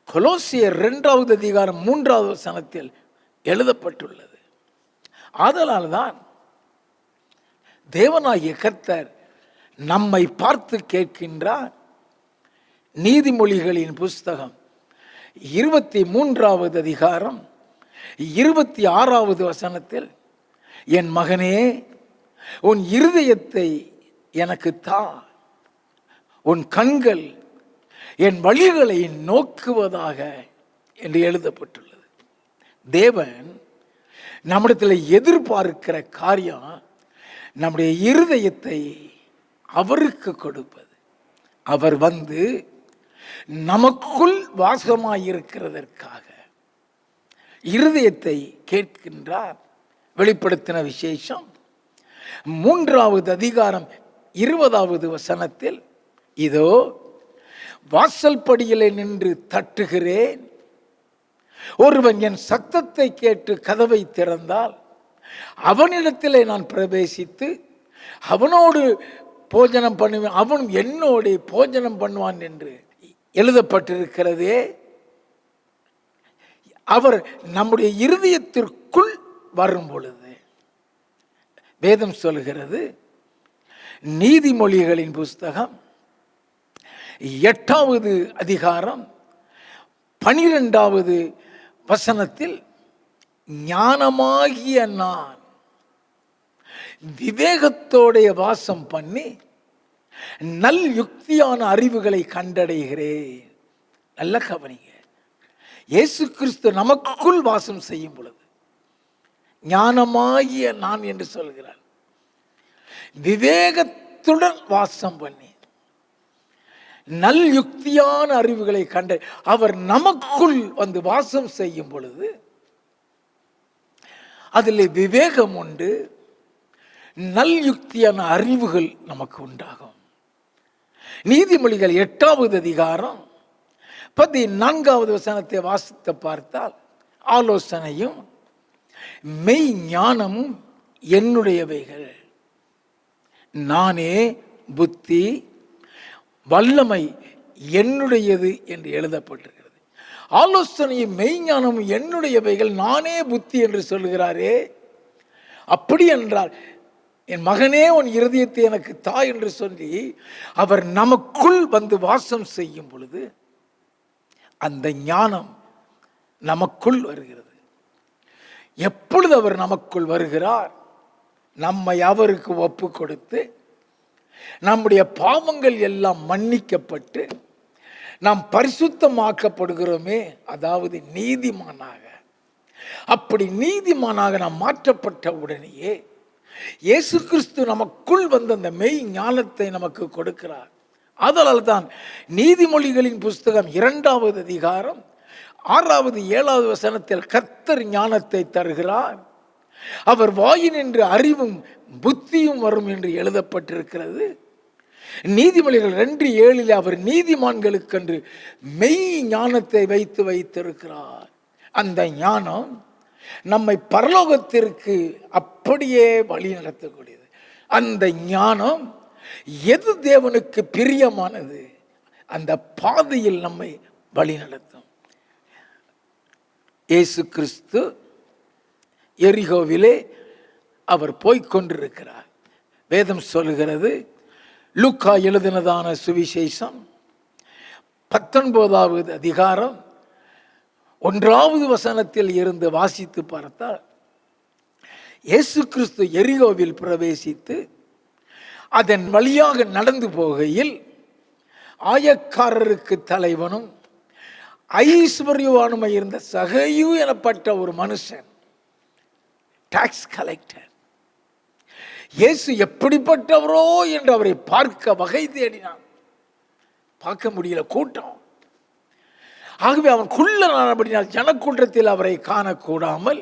கொலோசியர் 2வது அதிகாரம் 3வது வசனத்தில் எழுதப்பட்டுள்ளது. ஆதலால் தான் தேவனாகிய கர்த்தர் நம்மை பார்த்து கேட்கின்றார். நீதிமொழிகளின் புஸ்தகம் 23வது அதிகாரம் 26வது வசனத்தில், என் மகனே உன் இருதயத்தை எனக்கு தா, உன் கண்கள் என் வழிகளை நோக்குவதாக என்று எழுதப்பட்டுள்ளது. தேவன் நம்மிடத்தில் எதிர்பார்க்கிற காரியம் நம்முடைய இருதயத்தை அவருக்கு கொடுப்பது. அவர் வந்து நமக்குள் வாசமாயிருக்கிறதற்காக இருதயத்தை கேட்கின்றார். வெளிப்படுத்தின விசேஷம் 3வது அதிகாரம் 20வது வசனத்தில், இதோ வாசல் படியிலே நின்று தட்டுகிறேன், ஒருவன் என் சத்தத்தை கேட்டு கதவை திறந்தால் அவனிடத்திலே நான் பிரவேசித்து அவனோடு போஜனம் பண்ணுவேன், அவன் என்னோடு போஜனம் பண்ணுவான் என்று எழுதப்பட்டிருக்கிறதே. அவர் நம்முடைய இருதயத்திற்குள் வரும் பொழுது வேதம் சொல்கிறது, நீதிமொழிகளின் புஸ்தகம் 8வது அதிகாரம் 12வது வசனத்தில், ஞானமாகிய நான் விவேகத்தோடைய வாசம் பண்ணி நல் யுக்தியான அறிவுகளை கண்டடைகிறேன். நல்ல கவனிங்க, இயேசு கிறிஸ்து நமக்குள் வாசம் செய்யும் பொழுது ஞானமாகிய நான் என்று சொல்கிறார். விவேகத்துடன் வாசம் பண்ணி நல் யுக்தியான அறிவுகளை கண்டு அவர் நமக்குள் வந்து வாசம் செய்யும் பொழுது அதில் விவேகம் உண்டு, நல் யுக்தியான அறிவுகள் நமக்கு உண்டாகும். நீதிமொழிகள் 8வது அதிகாரம் 14வது வசனத்தை வாசித்து பார்த்தால், ஆலோசனையும் மெய் ஞானமும் என்னுடையவைகள், நானே புத்தி, வல்லமை என்னுடையது என்று எழுதப்பட்டிருக்கிறது. ஆலோசனையும் மெய்ஞானமும் என்னுடையவைகள், நானே புத்தி என்று சொல்லுகிறாரே. அப்படி என்றால் என் மகனே உன் இருதயத்தை எனக்கு தா என்று சொல்லி அவர் நமக்குள் வந்து வாசம் செய்யும் பொழுது அந்த ஞானம் நமக்குள் வருகிறது. எப்பொழுது அவர் நமக்குள் வருகிறார், நம்மை அவருக்கு ஒப்பு கொடுத்து நம்முடைய பாவங்கள் எல்லாம் மன்னிக்கப்பட்டு நாம் பரிசுத்தமாக்கப்படுகிறோமே, அதாவது நீதிமானாக. அப்படி நீதிமானாக நாம் மாற்றப்பட்ட உடனேயே இயேசு கிறிஸ்து நமக்குள் வந்து அந்த மெய் ஞானத்தை நமக்கு கொடுக்கிறார். அதனால் தான் நீதிமொழிகளின் புஸ்தகம் 2வது அதிகாரம் 6வது 7வது வசனத்தில் கர்த்தர் ஞானத்தை தருகிறார், அவர் வாயினின்று அறிவும் புத்தியும் வரும் என்று எழுதப்பட்டிருக்கிறது. நீதிமொழிகள் 2:7 அவர் நீதிமான்களுக்கென்று மெய் ஞானத்தை வைத்திருக்கிறார். அந்த ஞானம் நம்மை பரலோகத்திற்கு அப்படியே வழி நடத்தக்கூடியது. அந்த ஞானம் எது தேவனுக்கு பிரியமானது அந்த பாதையில் நம்மை வழி நடத்தும். இயேசு கிறிஸ்து எரிகோவிலே அவர் போய்கொண்டிருக்கிறார். வேதம் சொல்லுகிறது, லூக்கா எழுதினதான சுவிசேஷம் 19வது அதிகாரம் 1வது வசனத்தில் இருந்து வாசித்து பார்த்தால், இயேசு கிறிஸ்து எரிகோவில் பிரவேசித்து அதன் வழியாக நடந்து போகையில் ஆயக்காரருக்கு தலைவனும் ஐஸ்வர்யவானுமாய் இருந்த சகையு எனப்பட்ட ஒரு மனுஷன், டாக்ஸ் கலெக்டர், இயேசு எப்படிப்பட்டவரோ என்று அவரை பார்க்க வகை தேடினான். பார்க்க முடியல, கூட்டம். ஆகவே அவன் குள்ளனானபடியால் ஜனக்கூட்டத்தில் அவரை காணக்கூடாமல்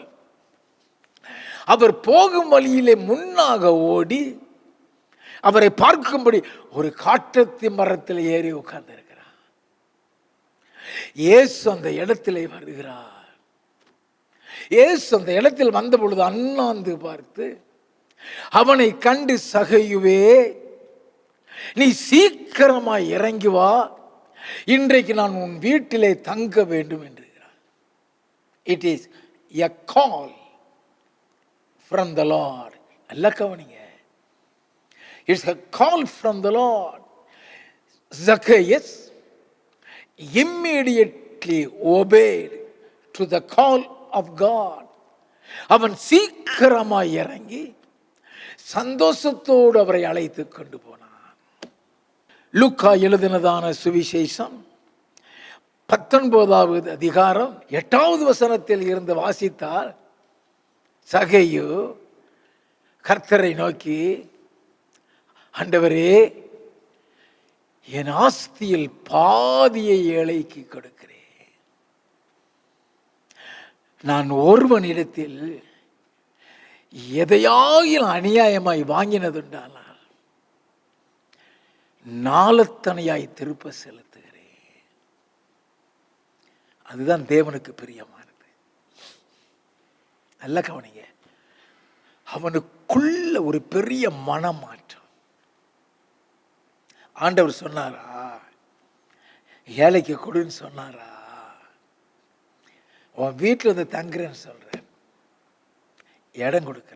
அவர் போகும் வழியிலே முன்னாக ஓடி அவரை பார்க்கும்படி ஒரு காட்டத்தி மரத்தில் ஏறி உட்கார்ந்திருக்கிறார். இயேசு அந்த இடத்திலே வருகிறார். இயேசு அந்த இடத்தில் வந்த பொழுது அண்ணாந்து பார்த்து அவனை கண்டு, சகையுவே, நீ சீக்கிரமாய் இறங்கி வா, இன்றைக்கு நான் உன் வீட்டிலே தங்க வேண்டும் என்கிறார். It is a call from the Lord. நல்லா கவனிங்க, it's a call from the Lord. Zacchaeus immediately obeyed to the call of God. அவன் சீக்கிரமாய் இறங்கி சந்தோஷத்தோடு அவரை அழைத்து கொண்டு போனான். லூக்கா எழுதினதான சுவிசேஷம் 19வது அதிகாரம் 8வது வசனத்தில் இருந்து வாசித்தால், சகையு கர்த்தரை நோக்கி, ஆண்டவரே, என் ஆஸ்தியில் பாதியை ஏழைக்கு கொடுக்கிறேன். நான் ஒருவனிடத்தில் எதையாகிலும் அநியாயமாய் வாங்கினதுண்டானால் நாளத்தனையாய் திருப்ப செலுத்துகிறேன். அதுதான் தேவனுக்கு பிரியமானது. நல்ல கவனிங்க, அவனுக்குள்ள ஒரு பெரிய மனமாற்றம். ஆண்டவர் சொன்னாரா, ஏழைக்கு கொடுன்னு சொன்னாரா, உன் வீட்டில் வந்து தங்குறேன்னு சொல்ற, இடம் கொடுக்கிறான்.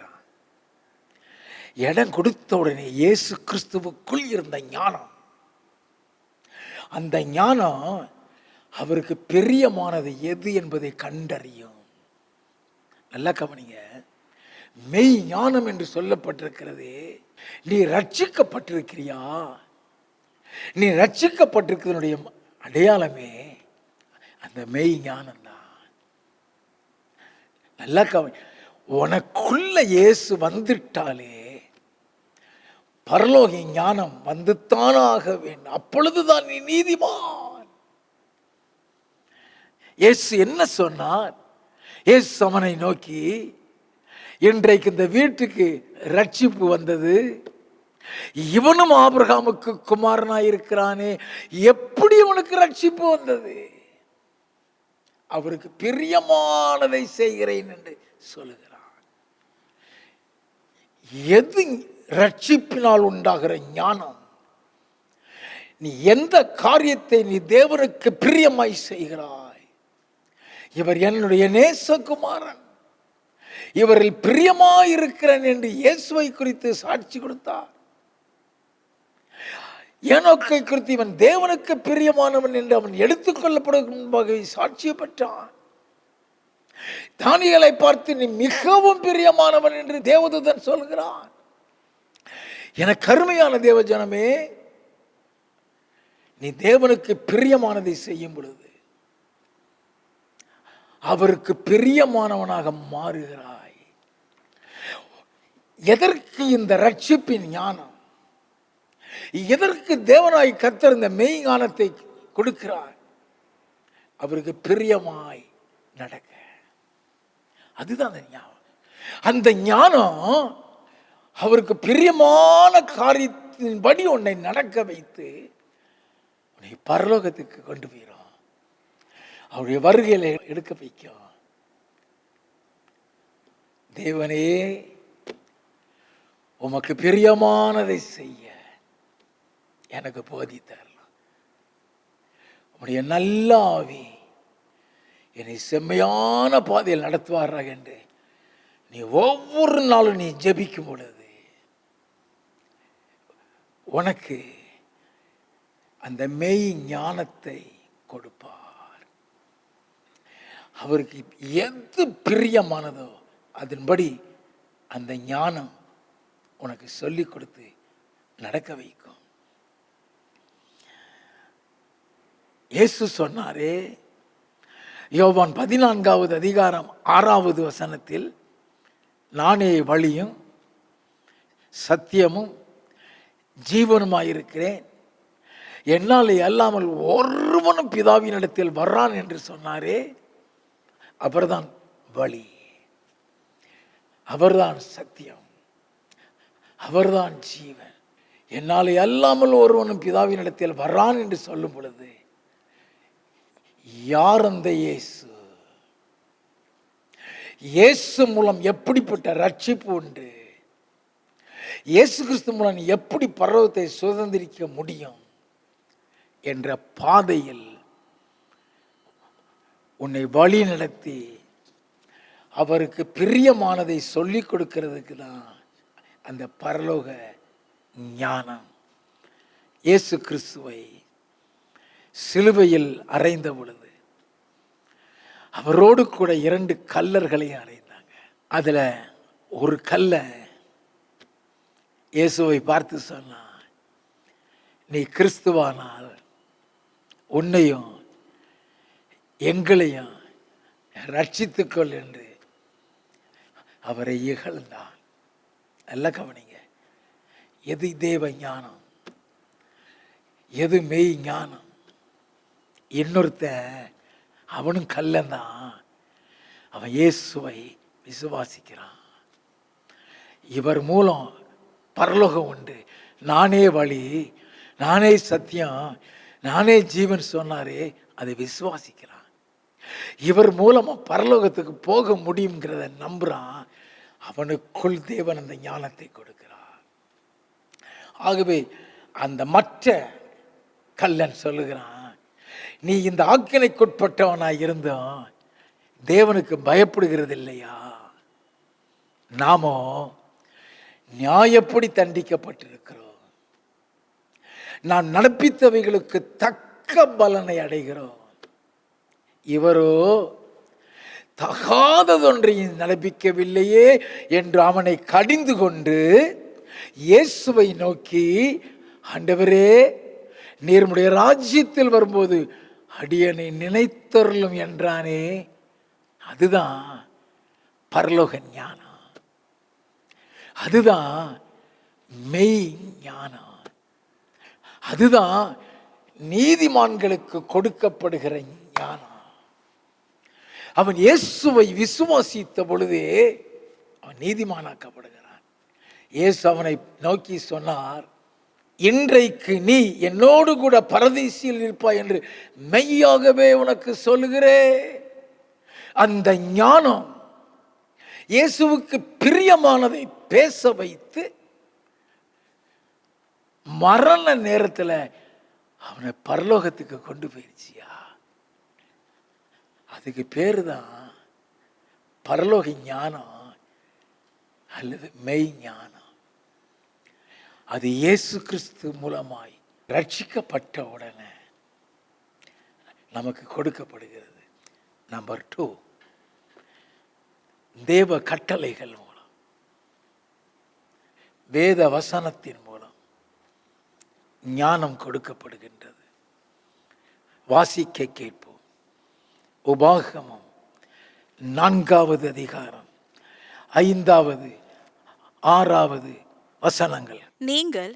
இடம் கொடுத்த உடனே இயேசு கிறிஸ்துவுக்குள் இருந்த ஞானம், அந்த ஞானம் அவருக்கு பிரியமானது எது என்பதை கண்டறியும். நல்லா கவனிங்க, மெய் ஞானம் என்று சொல்லப்பட்டிருக்கிறது. நீ ரட்சிக்கப்பட்டிருக்கிறியா? நீ ரட்சிக்கப்பட்டிருக்கிறதுனுடைய அடையாளமே அந்த மெய் ஞானம் தான். நல்லா கவனி, உனக்குள்ள இயேசு வந்துட்டாலே பரலோக ஞானம் வந்துத்தானாக வேண்டும். அப்பொழுதுதான் நீ நீதிமான். இயேசு என்ன சொன்னார்? இயேசு அவனை நோக்கி, இன்றைக்கு இந்த வீட்டுக்கு ரட்சிப்பு வந்தது, இவனும் ஆபிரகாமுக்கு குமாரனாயிருக்கிறானே, எப்படி இவனுக்கு ரட்சிப்பு வந்தது? அவருக்கு பிரியமானதை செய்கிறேன் என்று சொல்லுகிறான். எது ரட்சிப்பினால் உண்டாகிற ஞானம்? நீ எந்த காரியத்தை நீ தேவனுக்கு பிரியமாய் செய்கிறாய்? இவர் என்னுடைய நேசகுமாரன், இவரில் பிரியமாயிருக்கிறேன் என்று இயேசுவை குறித்து சாட்சி கொடுத்தார். ஏனோக்கை குறித்து இவன் தேவனுக்கு பிரியமானவன் என்று அவன் எடுத்துக்கொள்ளப்படும் முன்பாக சாட்சியை பெற்றான். தானியேலை பார்த்து நீ மிகவும் பிரியமானவன் என்று தேவதூதன் சொல்கிறான். எனக்கு அருமையான தேவ ஜனமே, நீ தேவனுக்கு பிரியமானதை செய்யும் பொழுது அவருக்கு பிரியமானவனாக மாறுகிறாய். எதற்கு இந்த ரட்சிப்பின் ஞானம்? எதற்கு தேவனாய் கர்த்தர் இந்த மெய் ஞானத்தை கொடுக்கிறார்? அவருக்கு பிரியமாய் நடக்க. அதுதான் அந்த ஞானம். அந்த ஞானம் அவருக்கு பிரியமான காரியத்தின்படி உன்னை நடக்க வைத்து உன்னை பரலோகத்துக்கு கொண்டு போயிடும். அவருடைய வருகையில எடுக்க வைக்கும். தேவனே, உமக்கு பிரியமானதை செய்ய எனக்கு போதித்தரலாம். உம்முடைய நல்ல ஆவி என்னை செம்மையான பாதையில் நடத்துவாராக என்று நீ ஒவ்வொரு நாளும் நீ ஜெபிக்கும் பொழுது உனக்கு அந்த மெய் ஞானத்தை கொடுப்பார். அவருக்கு எது பிரியமானதோ அதன்படி அந்த ஞானம் உனக்கு சொல்லிக் கொடுத்து நடக்க வைக்கும். இயேசு சொன்னாரே, யோவான் 14வது அதிகாரம் 6வது வசனத்தில், நானே வழியும் சத்தியமும் ஜீவனுமாயிருக்கிறேன், என்னால் அல்லாமல் ஒருவனும் பிதாவினிடத்தில் வர்றான் என்று சொன்னாரே. அவர்தான் வழி, அவர்தான் சத்தியம், அவர்தான் ஜீவன். என்னால் அல்லாமல் ஒருவனும் பிதாவினிடத்தில் வர்றான் என்று சொல்லும் பொழுது யார் அந்த இயேசு? இயேசு மூலம் எப்படிப்பட்ட ரட்சிப்பு உண்டு? இயேசு கிறிஸ்து மூலம் எப்படி பரலோகத்தை சுதந்திரிக்க முடியும் என்ற பாதையில் உன்னை வழி நடத்தி அவருக்கு பிரியமானதை சொல்லிக் கொடுக்கிறதுக்கு தான் அந்த பரலோக ஞானம். இயேசு கிறிஸ்துவை சிலுவையில் அறைந்த பொழுது அவரோடு கூட 2 கல்லர்களையும் அறைந்தாங்க. அதுல ஒரு கல்லை இயேசுவை பார்த்து சொன்னான், நீ கிறிஸ்துவானால் உன்னையும் எங்களையும் ரட்சித்துக்கொள் என்று அவரை இகழ்ந்தான். நல்ல கவனிங்க, எது தேவ ஞானம், எது மெய் ஞானம்? இன்னொருத்தன் அவனும் கல்லந்தான், அவன் இயேசுவை விசுவாசிக்கிறான். இவர் மூலம் பரலோகம் உண்டு, நானே வழி, நானே சத்தியம், நானே ஜீவன் சொன்னாரே, அதை விசுவாசிக்கிறான். இவர் மூலமா பரலோகத்துக்கு போக முடியுங்கிறத நம்புறான். அவனுக்குள் தேவன் அந்த ஞானத்தை கொடுக்கிறார். ஆகவே அந்த மற்ற கல்லன் சொல்லுகிறான், நீ இந்த ஆக்கினைக்குட்பட்டவனாய் இருந்தோம் தேவனுக்கு பயப்படுகிறது இல்லையா? நாமோ நியாயப்படி தண்டிக்கப்பட்டிருக்கிறோம், நாம் நடப்பித்தவைகளுக்கு தக்க பலனை அடைகிறோம். இவரோ தகாததொன்றையும் நடப்பிக்கவில்லையே என்று அவனை கடிந்து கொண்டு இயேசுவை நோக்கி, ஆண்டவரே, நீர் உம்முடைய ராஜ்யத்தில் வரும்போது அடியனை நினைத்தருளும் என்றானே. அதுதான் பரலோக ஞானம், அதுதான் மெய் ஞானம். அதுதான் நீதிமான்களுக்கு கொடுக்கப்படுகிற ஞானம். அவன் இயேசுவை விசுவாசித்த பொழுதே அவன் நீதிமானாக்கப்படுகிறான். இயேசு அவனை நோக்கி சொன்னார், இன்றைக்கு நீ என்னோடு கூட பரதீசில் இருப்பாய் என்று மெய்யாகவே உனக்கு சொல்லுகிறேன். அந்த ஞானம் இயேசுவுக்கு பிரியமானதை பேச வைத்து மரண நேரத்தில் அவனை பரலோகத்துக்கு கொண்டு போயிருச்சியா. அதுக்கு பேரு தான் பரலோக ஞானம் அல்லது மெய் ஞானம். அது இயேசு கிறிஸ்து மூலமாய் ரட்சிக்கப்பட்ட உடனே நமக்கு கொடுக்கப்படுகிறது. நம்பர் 2, தேவ கட்டளைகள் மூலம், வேத வசனத்தின் மூலம் ஞானம் கொடுக்கப்படுகின்றது. வாசிக்க கேட்போம். உபாகமம் 4வது அதிகாரம் 5வது 6வது வசனங்கள். நீங்கள்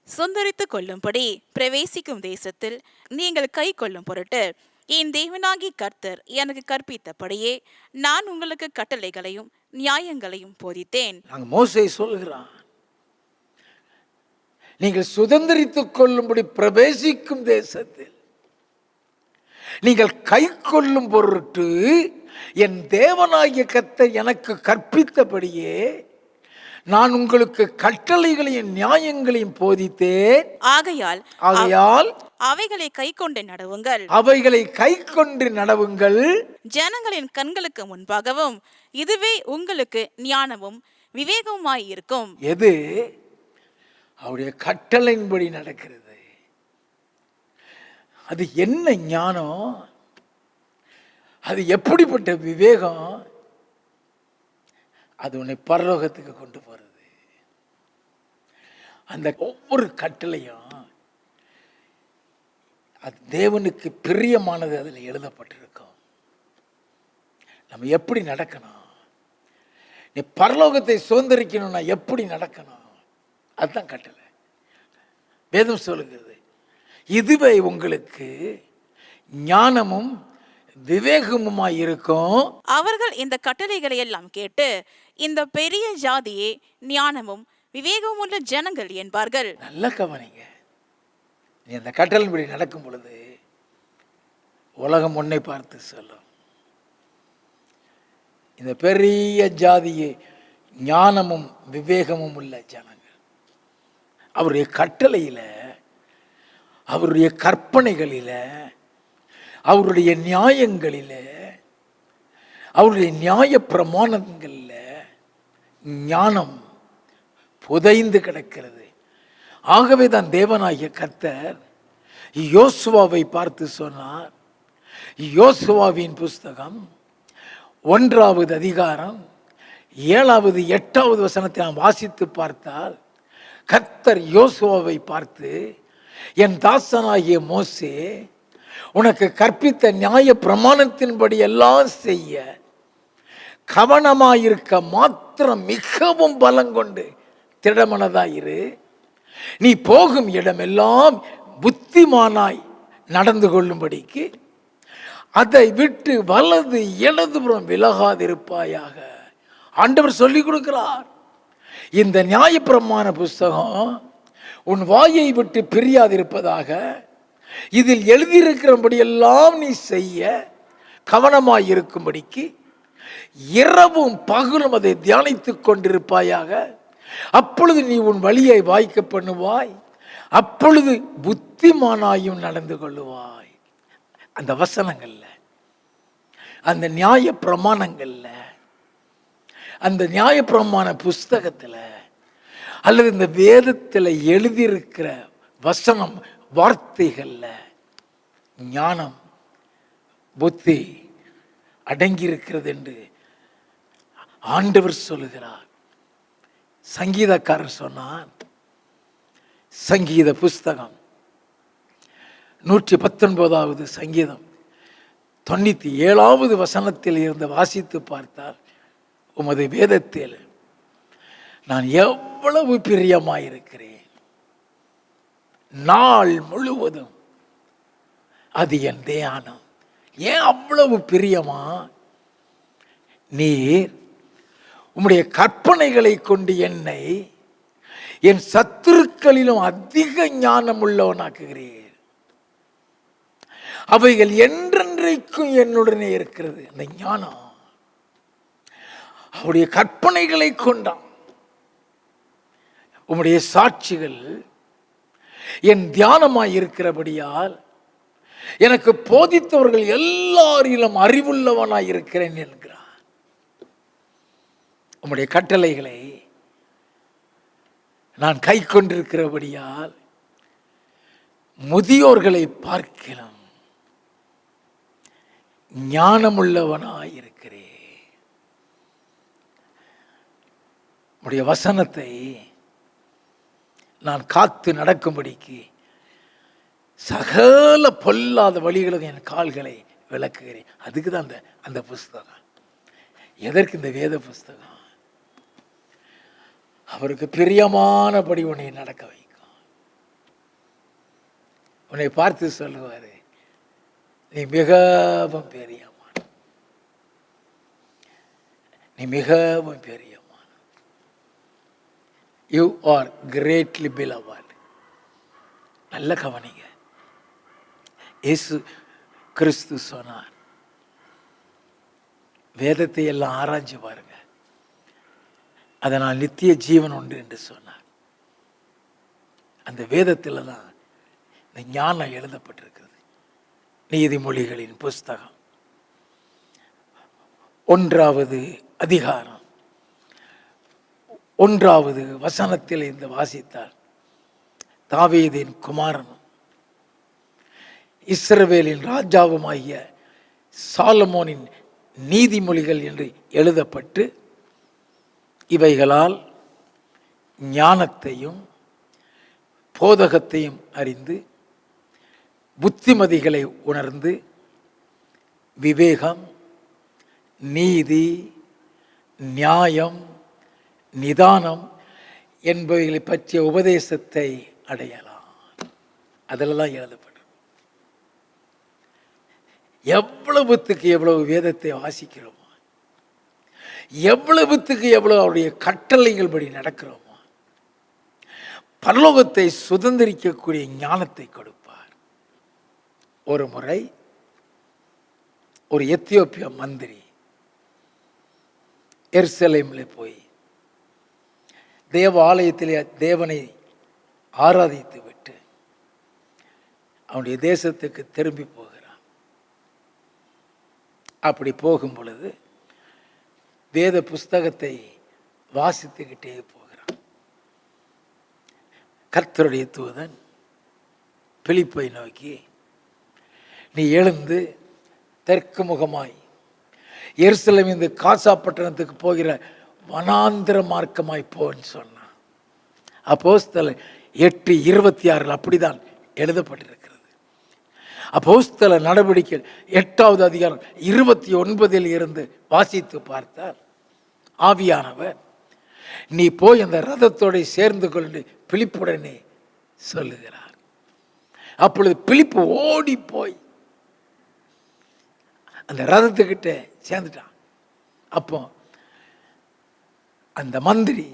சுந்தரித்துக் கொள்ளும்படி பிரவேசிக்கும் தேசத்தில் நீங்கள் கை கொள்ளும் பொருட்டு என் தேவனாகி கர்த்தர் எனக்கு கற்பித்தபடியே நான் உங்களுக்கு கட்டளைகளையும் நியாயங்களையும் போதித்தேன். நாங்கள் மோசே சொல்கிறான், நீங்கள் சுதந்திரித்துக் கொள்ளும்படி பிரவேசிக்கும் தேசத்தில் நீங்கள் கை கொள்ளும் பொருட்டு என் தேவனாகிய கர்த்தர் எனக்கு கற்பித்தபடியே நான் உங்களுக்கு கட்டளைகளையும் நியாயங்களையும் போதித்தேன். ஆகையால் அவைகளை கை கொண்டு நடவுங்கள். அவைகளை கை கொண்டு நடவுங்கள். ஜனங்களின் கண்களுக்கு முன்பாகவும் இதுவே உங்களுக்கு ஞானமும் விவேகமாய் இருக்கும். எது? அவருடைய கட்டளையின்படி நடக்கிறது. அது என்ன ஞானம்? அது எப்படிப்பட்ட விவேகம்? அது உன்னை பரலோகத்துக்கு கொண்டு போறது. அந்த ஒவ்வொரு கட்டளையும் அது தேவனுக்கு பிரியமானது அதில் எழுதப்பட்டிருக்கும். நம்ம எப்படி நடக்கணும், நீ பரலோகத்தை சுதந்திரிக்கணும்னா எப்படி நடக்கணும், அதுதான் கட்டளை. வேதம் சொல்லுகிறது, இதுவே உங்களுக்கு ஞானமும் விவேகமுமாய் இருக்கும். அவர்கள் இந்த கட்டளைகளை எல்லாம் கேட்டு இந்த பெரிய ஜாதியே ஞானமும் விவேகமும் உள்ள ஜனங்கள் என்பார்கள். நல்ல கவனிங்க. நீ அந்த கட்டளையின்படி நடக்கும் பொழுது உலகம் உன்னை பார்த்து சொல்லும், இந்த பெரிய ஜாதியே ஞானமும் விவேகமும் உள்ள ஜனங்கள். அவருடைய கட்டளையில, அவருடைய கற்பனைகளில, அவருடைய நியாயங்களில், அவருடைய நியாய பிரமாணங்களில் ஞானம் புதைந்து கிடக்கிறது. ஆகவே தான் தேவனாகிய கர்த்தர் யோசுவாவை பார்த்து சொன்னார். யோசுவாவின் புஸ்தகம் 1வது அதிகாரம் 7வது 8வது வசனத்தை நாம் வாசித்து பார்த்தால், கர்த்தர் யோசுவாவை பார்த்து, என் தாசனாகிய மோசே உனக்கு கற்பித்த நியாய பிரமாணத்தின்படி எல்லாம் செய்ய கவனமாயிருக்க மாத்திரம் மிகவும் பலங்கொண்டு திடமனதாயிரு. நீ போகும் இடமெல்லாம் புத்திமானாய் நடந்து கொள்ளும்படிக்கு அதை விட்டு வலது இடதுபுறம் விலகாதிருப்பாயாக. ஆண்டவர் சொல்லிக் கொடுக்கிறார். இந்த நியாயப்பிரமாண புஸ்தகம் உன் வாயை விட்டு பிரியாதிருப்பதாக, இதில் எழுதியிருக்கிறபடி எல்லாம் நீ செய்ய கவனமாயிருக்கும்படிக்கு இரவும் பகலும் அதை தியானித்துக் கொண்டிருப்பாயாக. அப்பொழுது நீ உன் வழியை வாய்க்க பண்ணுவாய், அப்பொழுது புத்திமானாயும் நடந்து கொள்ளுவாய். அந்த வசனங்கள்ல, அந்த நியாய பிரமாணங்கள்ல, அந்த நியாய பிரமாண புஸ்தகத்தில் அல்லது இந்த வேதத்தில் எழுதியிருக்கிற வசனம் வார்த்தைகள்ல ஞானம் புத்தி அடங்கியிருக்கிறது என்று ஆண்டவர் சொல்லுகிறார். சங்கீதக்காரர் சொன்னார், சங்கீத புஸ்தகம் 119வது சங்கீதம் 97வது வசனத்தில் இருந்து வாசித்து பார்த்தால், உமது வேதத்தில் நான் எவ்வளவு அவ்வளவு பிரியமாயிருக்கிறேன். நாள் முழுவதும் அது என் தியானம். ஏன் அவ்வளவு பிரியமா? நீர் உம்முடைய கற்பனைகளை கொண்டு என்னை என் சத்துருக்களிலும் அதிக ஞானம் உள்ளவனாக்குகிறீர். அவைகள் என்றென்றைக்கும் என்னுடனே இருக்கிறது. அந்த ஞானம் அவருடைய கற்பனைகளை கொண்டான். உம்முடைய சாட்சிகள் என் தியானமாய் இருக்கிறபடியால் எனக்கு போதித்தவர்கள் எல்லாரிலும் அறிவுள்ளவனாய் இருக்கிறேன் என்கிறார். உம்முடைய கட்டளைகளை நான் கை கொண்டிருக்கிறபடியால் முதியோர்களை பார்க்கலாம் ஞானமுள்ளவனாய் இருக்கிறேன். உம்முடைய வசனத்தை நான் காத்து நடக்கும்படிக்கு சகல பொல்லாத வழிகளும் என் கால்களை விளக்குகிறேன். அதுக்கு தான் அந்த புஸ்தகம். எதற்கு இந்த வேத புஸ்தகம்? அவருக்கு பிரியமானபடி உன்னை நடக்க வைக்கும். உன்னை பார்த்து சொல்லுவாரு, நீ மிகவும் பெரியமான, நீ மிகவும் பெரியமான, யூ ஆர் கிரேட்லி பிலவட். நல்ல கவனிங்க. இயேசு கிறிஸ்து சொன்னார், வேதத்தை எல்லாம் ஆராய்ஞ்சு பாருங்க, அதனால் நித்திய ஜீவன் உண்டு என்று சொன்னார். அந்த வேதத்தில் தான் இந்த ஞானம் எழுதப்பட்டிருக்கிறது. நீதிமொழிகளின் புஸ்தகம் 1வது அதிகாரம் 1வது வசனத்தில் இந்த வாசித்தார், தாவீதின் குமாரனும் இஸ்ரவேலின் ராஜாவுமாகிய சாலமோனின் நீதிமொழிகள் என்று எழுதப்பட்டு இவைகளால் ஞானத்தையும் போதகத்தையும் அறிந்து புத்திமதிகளை உணர்ந்து விவேகம், நீதி, நியாயம், நிதானம் என்பவைகளை பற்றிய உபதேசத்தை அடையலாம். அதிலெல்லாம் எழுதப்படும். எவ்வளவுத்துக்கு எவ்வளவு வேதத்தை வாசிக்கிறோமோ, எவ்வளவுத்துக்கு எவ்வளவு அவருடைய கட்டளைகள் படி நடக்கிறோமோ, பரலோகத்தை சுதந்திரிக்கக்கூடிய ஞானத்தை கொடுப்பார். ஒரு முறை ஒரு எத்தியோப்பிய மந்திரி எருசலேமில் போய் தேவ ஆலயத்திலே தேவனை ஆராதித்து விட்டு அவனுடைய தேசத்துக்கு திரும்பி போகிறான். அப்படி போகும் பொழுது வேத புஸ்தகத்தை வாசித்துக்கிட்டே போகிறான். கர்த்தருடைய தூதன் பிலிப்பை நோக்கி, நீ எழுந்து தெற்கு முகமாய் எருசலேமிலிருந்து காசா பட்டணத்துக்கு போகிற வனாந்திர மார்க்கமாய் போன்னு சொன்னான். அப்போஸ்தலர் 8:26 அப்படிதான் எழுதப்பட்டிருக்கிறது. அப்போஸ்தலர் நடவடிக்கை 8வது அதிகாரம் 29 இருந்து வாசித்து பார்த்தால் ஆவியானவர், நீ போய் அந்த ரதத்தோடு சேர்ந்து கொண்டு பிலிப்புடனே சொல்லுகிறார். அப்பொழுது பிலிப்பு ஓடி போய் அந்த ரதத்துக்கிட்ட சேர்ந்துட்டான். அப்போ அந்த மந்திரி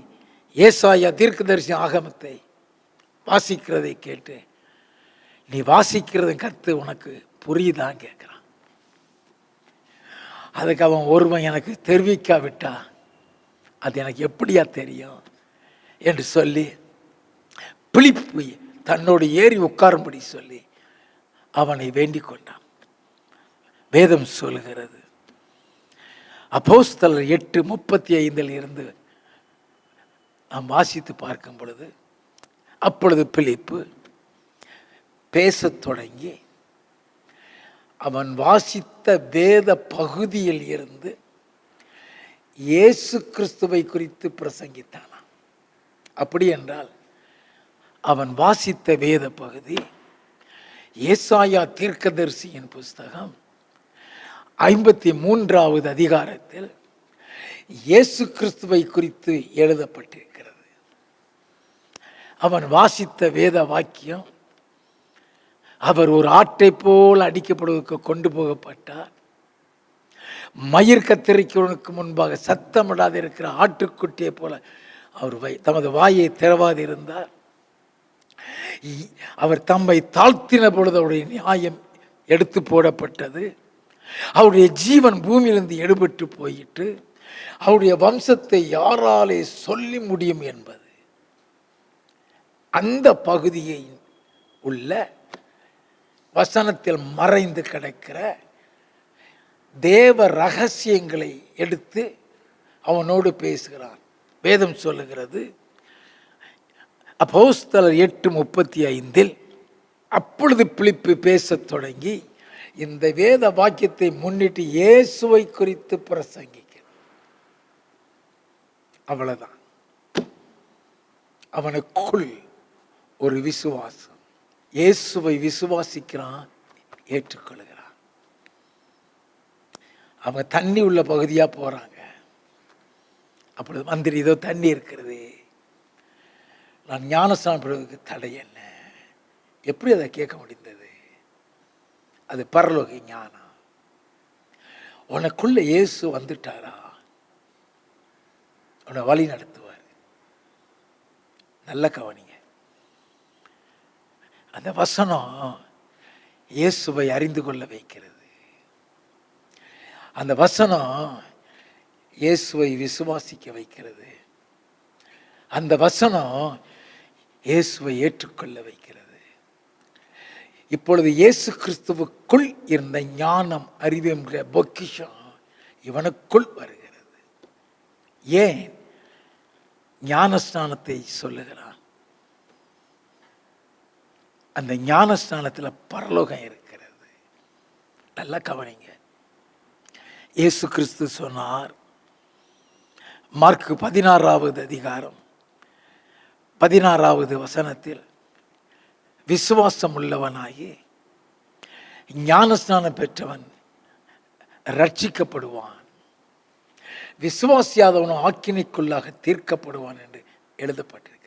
ஏசாயா தீர்க்கதரிசி ஆகமத்தை வாசிக்கிறதை கேட்டு, நீ வாசிக்கிறது கருத்து உனக்கு புரியுதான்னு கேட்குறான். அதுக்கு அவன், ஒருவன் எனக்கு தெரிவிக்காவிட்டா அது எனக்கு எப்படியா தெரியும் என்று சொல்லி பிலிப்பு தன்னோடு ஏறி உட்காரும்படி சொல்லி அவனை வேண்டிக் கொண்டான். வேதம் சொல்லுகிறது, அப்போஸ்தலர் 8:35 இருந்து நாம் வாசித்து பார்க்கும் பொழுது, அப்பொழுது பிலிப்பு பேசத் தொடங்கி அவன் வாசித்த வேத பகுதியில் இருந்து இயேசு கிறிஸ்துவை குறித்து பிரசங்கித்தான். அப்படி என்றால் அவன் வாசித்த வேத பகுதி ஏசாயா தீர்க்கதரிசியின் புஸ்தகம் 53வது அதிகாரத்தில் இயேசு கிறிஸ்துவை குறித்து எழுதப்பட்டிருக்கிறது. அவன் வாசித்த வேத வாக்கியம், அவர் ஒரு ஆட்டை போல் அடிக்கப்படுவதற்கு கொண்டு போகப்பட்டார். மயிர் கத்தரிக்கிறவனுக்கு முன்பாக சத்தமிடாது இருக்கிற ஆட்டுக்குட்டியை போல அவர் தமது வாயை திறவாதிருந்தார். அவர் தம்மை தாழ்த்தின பொழுது அவருடைய நியாயம் எடுத்து போடப்பட்டது. அவருடைய ஜீவன் பூமியிலிருந்து எடுபட்டு போயிட்டு அவருடைய வம்சத்தை யாராலே சொல்லி முடியும் என்பது அந்த பகுதியை உள்ள வசனத்தில் மறைந்து கிடக்கிற தேவ ரகசியங்களை எடுத்து அவனோடு பேசுகிறான். வேதம் சொல்லுகிறது, அப்போஸ்தலர் 8:35, அப்பொழுது பிலிப்பு பேசத் தொடங்கி இந்த வேத வாக்கியத்தை முன்னிட்டு இயேசுவை குறித்து பிரசங்கிக்கிறார். அவ்வளவுதான். அவனுக்குள் ஒரு விசுவாசம். இயேசுவை விசுவாசிக்கிறான், ஏற்றுக்கொள்கிறான். அவங்க தண்ணி உள்ள பகுதியா போறாங்க. அப்பொழுது மந்திரி, இதோ தண்ணி இருக்கிறது, நான் ஞானஸ்நானம் பெறுவதற்கு தடை என்ன? எப்படி அதை கேட்க முடிந்தது? அது பரலோக ஞானம். உனக்குள்ள இயேசு வந்துட்டாரா, உன்னை வழி நடத்துவார். நல்ல கவனிங்க. அந்த வசனம் இயேசுவை அறிந்து கொள்ள வைக்கிறது. அந்த வசனம் இயேசுவை விசுவாசிக்க வைக்கிறது. அந்த வசனம் இயேசுவை ஏற்றுக்கொள்ள வைக்கிறது. இப்பொழுது இயேசு கிறிஸ்துவுக்குள் இருந்த ஞானம், அறிவு என்கிற பொக்கிஷம் இவனுக்குள் வருகிறது. ஏன் ஞானஸ்நானத்தை சொல்லுகிறான்? அந்த ஞானஸ்நானத்தில் பரலோகம் இருக்கிறது. நல்லா கவனிங்க. இயேசு கிறிஸ்து சொன்னார், மார்க்கு 16வது அதிகாரம் 16வது வசனத்தில், விசுவாசம் உள்ளவனாகி ஞானஸ்நானம் பெற்றவன் ரட்சிக்கப்படுவான், விசுவாசியாதவனும் ஆக்கினைக்குள்ளாக தீர்க்கப்படுவான் என்று எழுதப்பட்டிருக்கிறது.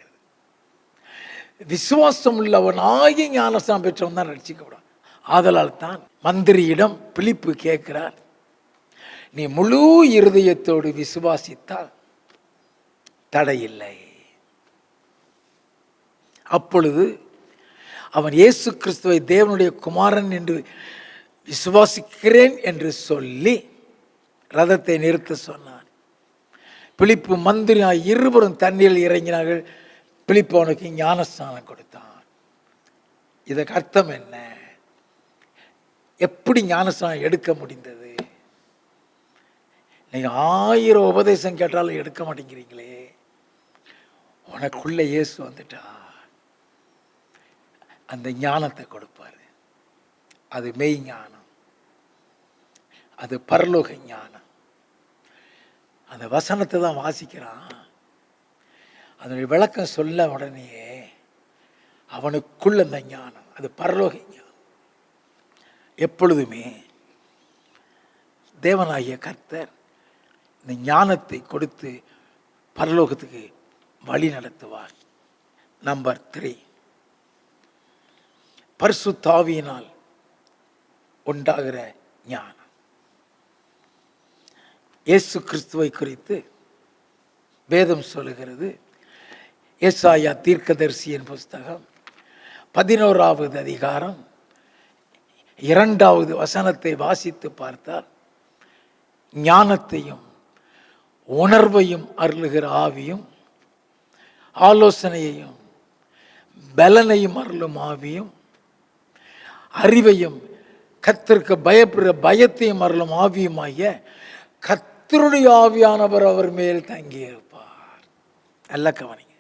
விசுவாசம் உள்ளவனாகி ஞானஸ்நானம் பெற்றவன் தான் ரட்சிக்கப்படுவான். ஆதலால் தான் மந்திரியிடம் பிலிப்பு கேட்கிறார், நீ முழு இருதயத்தோடு விசுவாசித்தால் தடையில்லை. அப்பொழுது அவன் இயேசு கிறிஸ்துவை தேவனுடைய குமாரன் என்று விசுவாசிக்கிறேன் என்று சொல்லி ரதத்தை நிறுத்த சொன்னான். பிலிப்பு மந்திரி இருவரும் தண்ணீரில் இறங்கினார்கள். பிலிப்பு அவனுக்கு ஞானஸ்நானம் கொடுத்தான். இதற்கு அர்த்தம் என்ன? எப்படி ஞானஸ்நானம் எடுக்க முடிந்தது? நீங்க 1000 உபதேசம் கேட்டாலும் எடுக்க மாட்டேங்கிறீங்களே. உனக்குள்ள இயேசு வந்துட்டா அந்த ஞானத்தை கொடுப்பாரு. அது மெய் ஞானம், அது பரலோக ஞானம். அந்த வசனத்தை தான் வாசிக்கிறான். அதனுடைய விளக்கம் சொல்ல உடனே அவனுக்குள்ள அந்த ஞானம், அது பரலோக ஞானம். எப்பொழுதுமே தேவனாகிய கர்த்தர் இந்த ஞானத்தை கொடுத்து பரலோகத்துக்கு வழி நடத்துவார். நம்பர் 3, பரிசுத்த ஆவியினால் உண்டாகிற ஞானம். இயேசு கிறிஸ்துவை குறித்து வேதம் சொல்லுகிறது. ஏசாயா தீர்க்கதரிசியின் புஸ்தகம் 11வது அதிகாரம் 2வது வசனத்தை வாசித்து பார்த்தால், ஞானத்தையும் உணர்வையும் அருளுகிற ஆவியும் ஆலோசனையையும் பலனையும் அருளும் ஆவியும் அறிவையும் கர்த்தருக்கு பயப்படுற பயத்தையும் அருளும் ஆவியுமாகிய கர்த்தருடைய ஆவியானவர் அவர் மேல் தங்கியிருப்பார். நல்ல கவனிங்க.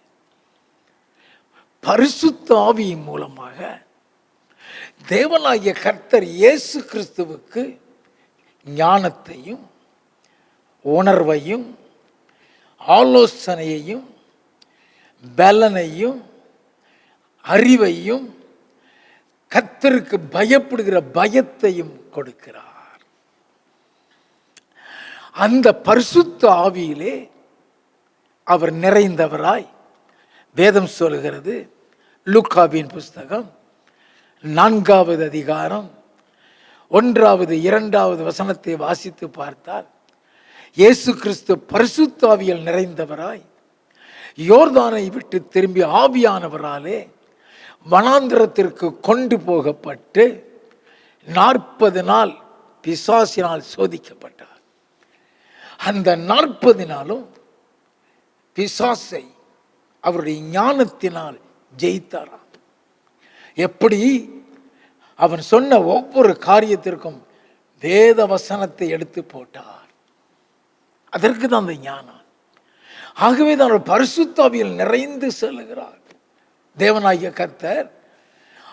பரிசுத்த ஆவியின் மூலமாக தேவனாகிய கர்த்தர் இயேசு கிறிஸ்துவுக்கு ஞானத்தையும் உணர்வையும் ஆலோசனையையும் பலனையும் அறிவையும் கர்த்தருக்கு பயப்படுகிற பயத்தையும் கொடுக்கிறார். அந்த பரிசுத்த ஆவியிலே அவர் நிறைந்தவராய் வேதம் சொல்கிறது, லூக்காவின் புஸ்தகம் 4வது அதிகாரம் 1, 2 வசனத்தை வாசித்து பார்த்தால், இயேசு கிறிஸ்து பரிசுத்த ஆவியால் நிறைந்தவராய் யோர்தானை விட்டு திரும்பி ஆவியானவராலே வனாந்திரத்திற்கு கொண்டு போகப்பட்டு 40 நாள் பிசாசினால் சோதிக்கப்பட்டார். அந்த 40 நாளும் பிசாசை அவருடைய ஞானத்தினால் ஜெயித்தாராம். எப்படி? அவன் சொன்ன ஒவ்வொரு காரியத்திற்கும் வேத வசனத்தை எடுத்து போட்டார். அதற்கு தான் அந்த ஞானம். ஆகவே தான் அவர் பரிசுத்த ஆவியில் நிறைந்து செல்லுகிறார். தேவனாகிய கர்த்தர்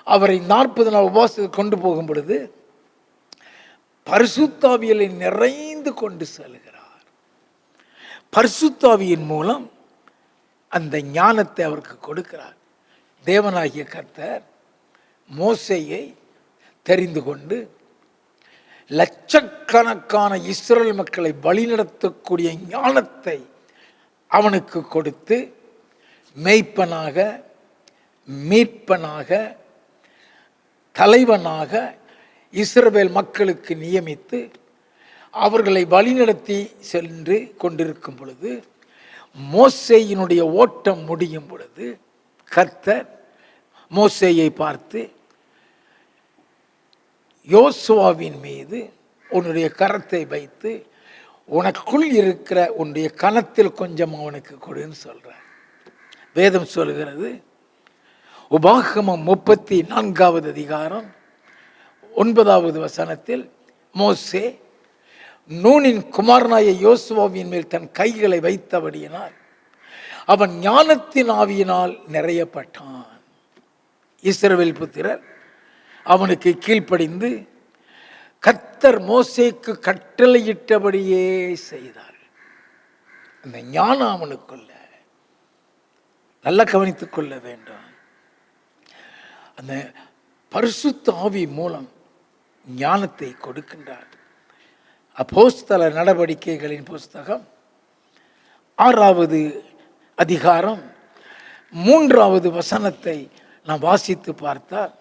அவரை 40 நாள் உபவாசத்துக்கு கொண்டு போகும் பொழுது பரிசுத்த ஆவியிலே நிறைந்து கொண்டு செல்கிறார். பரிசுத்த ஆவியின் மூலம் அந்த ஞானத்தை அவருக்கு கொடுக்கிறார். தேவனாகிய கர்த்தர் மோசேயை தெரிந்து கொண்டு லட்சக்கணக்கான இஸ்ரவேல் மக்களை வழிநடத்தக்கூடிய ஞானத்தை அவனுக்கு கொடுத்து மேய்ப்பனாக, மீட்பனாக, தலைவனாக இஸ்ரவேல் மக்களுக்கு நியமித்து அவர்களை வழிநடத்தி சென்று கொண்டிருக்கும் பொழுது, மோசேயினுடைய ஓட்டம் முடியும் பொழுது கர்த்தர் மோசேயை பார்த்து, யோசுவாவின் மீது உன்னுடைய கரத்தை வைத்து உனக்குள் இருக்கிற உன்னுடைய கணத்தில் கொஞ்சம் அவனுக்கு கொடுன்னு சொல்றார். வேதம் சொல்கிறது, உபாகமம் 34வது அதிகாரம் 9வது வசனத்தில், மோசே நூனின் குமாரனாய யோசுவாவின் மேல் தன் கைகளை வைத்தபடியினால் அவன் ஞானத்தின் ஆவியினால் நிறையப்பட்டான். இஸ்ரவேல் புத்திரர் அவனுக்கு கீழ்ப்படிந்து கர்த்தர் மோசேக்கு கட்டளையிட்டபடியே செய்தார். அந்த ஞானம் அவனுக்குள்ள நல்லா கவனித்துக் கொள்ள வேண்டும். அந்த பரிசுத்த ஆவி மூலம் ஞானத்தை கொடுக்கின்றார். அப்போஸ்தல நடவடிக்கைகளின் புஸ்தகம் 6வது அதிகாரம் 3வது வசனத்தை நாம் வாசித்து பார்த்தால்,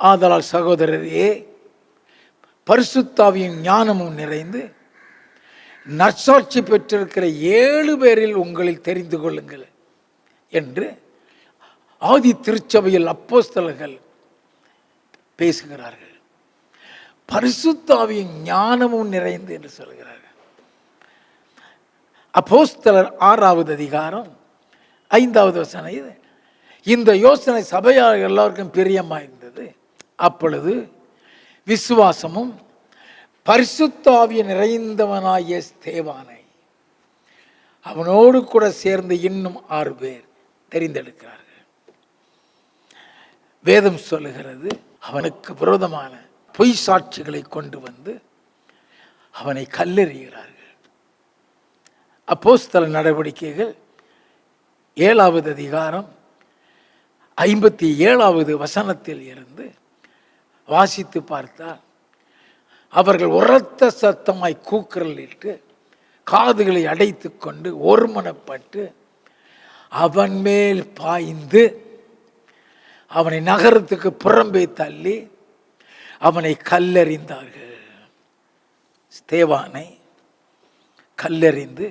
ஆதலால் சகோதரரே, பரிசுத்த ஆவியின் ஞானமும் நிறைந்து நற்சாட்சி பெற்றிருக்கிற 7 பேரில் உங்களில் தெரிந்து கொள்ளுங்கள் என்று ஆதி திருச்சபையில் அப்போஸ்தலர்கள் பேசுகிறார்கள். பரிசுத்த ஆவியின் ஞானமும் நிறைந்து என்று சொல்கிறார்கள். அப்போஸ்தலர் 6வது அதிகாரம் 5வது வசனம். இது இந்த யோசனை சபையார் எல்லாருக்கும் பிரியமாயிருந்தது. அப்பொழுது விசுவாசமும் பரிசுத்த ஆவியை நிறைந்தவனாகிய ஸ்தேவானை அவனோடு கூட சேர்ந்து இன்னும் 6 பேர் தெரிந்தெடுக்கிறார்கள். வேதம் சொல்லுகிறது, அவனுக்கு விரோதமான பொய் சாட்சிகளை கொண்டு வந்து அவனை கல்லெறிகிறார்கள். அப்போஸ்தல நடவடிக்கைகள் 7வது அதிகாரம் 57வது வசனத்தில் இருந்து வாசித்து பார்த்தால், அவர்கள் உரத்த சத்தமாய் கூக்குரலிட்டு காதுகளை அடைத்து கொண்டு ஒருமனப்பட்டு அவன் மேல் பாய்ந்து அவனை நகரத்துக்கு புறம்பே தள்ளி அவனை கல்லெறிந்தார்கள். ஸ்தேவானை கல்லெறிந்து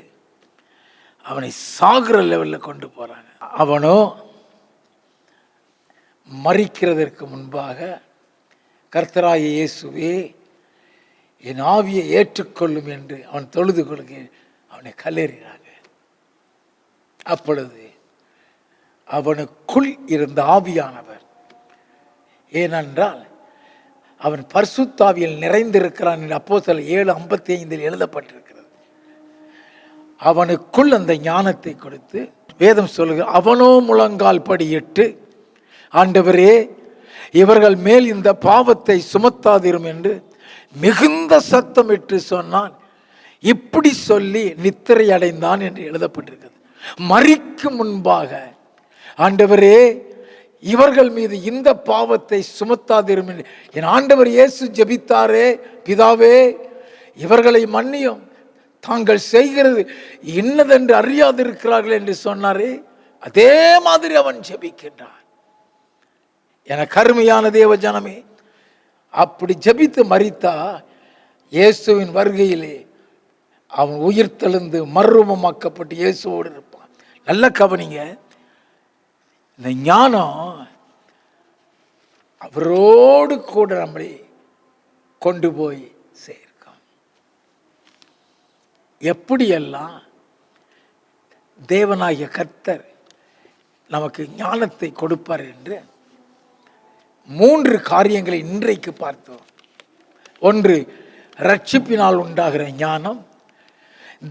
அவனை சாகுற லெவலில் கொண்டு போறாங்க. அவனோ மரிக்கிறதற்கு முன்பாக, கர்த்தராகிய இயேசுவே என் ஆவியை ஏற்றுக்கொள்ளும் என்று அவன் தொழுது கொள்க அவனை கல்லெறினாங்க. அப்பொழுது அவனுக்குள் இருந்த ஆவியானவர், ஏனென்றால் அவன் பரிசுத்த ஆவியில் நிறைந்திருக்கிறான் என்று அப்போஸ்தலர் 7:55 எழுதப்பட்டிருக்கிறது. அவனுக்குள் அந்த ஞானத்தை கொடுத்து வேதம் சொல்லுகிறது, அவனோ முழங்கால் படியிட்டு, ஆண்டவரே இவர்கள் மேல் இந்த பாவத்தை சுமத்தாதிரும் என்று மிகுந்த சத்தமிட்டு சொன்னான். இப்படி சொல்லி நித்திரை அடைந்தான் என்று எழுதப்பட்டிருக்கிறது. மரிக்கும் முன்பாக, ஆண்டவரே இவர்கள் மீது இந்த பாவத்தை சுமத்தாதிரும் என்று என் ஆண்டவர் இயேசு ஜெபித்தாரே, பிதாவே இவர்களை மன்னியும், தாங்கள் செய்கிறது இன்னதென்று அறியாதிருக்கிறார்கள் என்று சொன்னாரே. அதே மாதிரி அவன் ஜெபிக்கின்றான். எனக்கு அருமையான தேவ ஜனமே, அப்படி ஜெபித்து மரித்தா இயேசுவின் வருகையிலே அவன் உயிர் தெழுந்து மறுரூபமாக்கப்பட்டு இயேசுவோடு இருப்பான். நல்ல கவனிங்க, இந்த ஞானம் அவரோடு கூட நம்மளை கொண்டு போய் சேர்க்கும். எப்படியெல்லாம் தேவனாகிய கர்த்தர் நமக்கு ஞானத்தை கொடுப்பார் என்று 3 காரியங்களை இன்றைக்கு பார்த்தோம். ஒன்று, ரட்சிப்பினால் உண்டாகிற ஞானம்,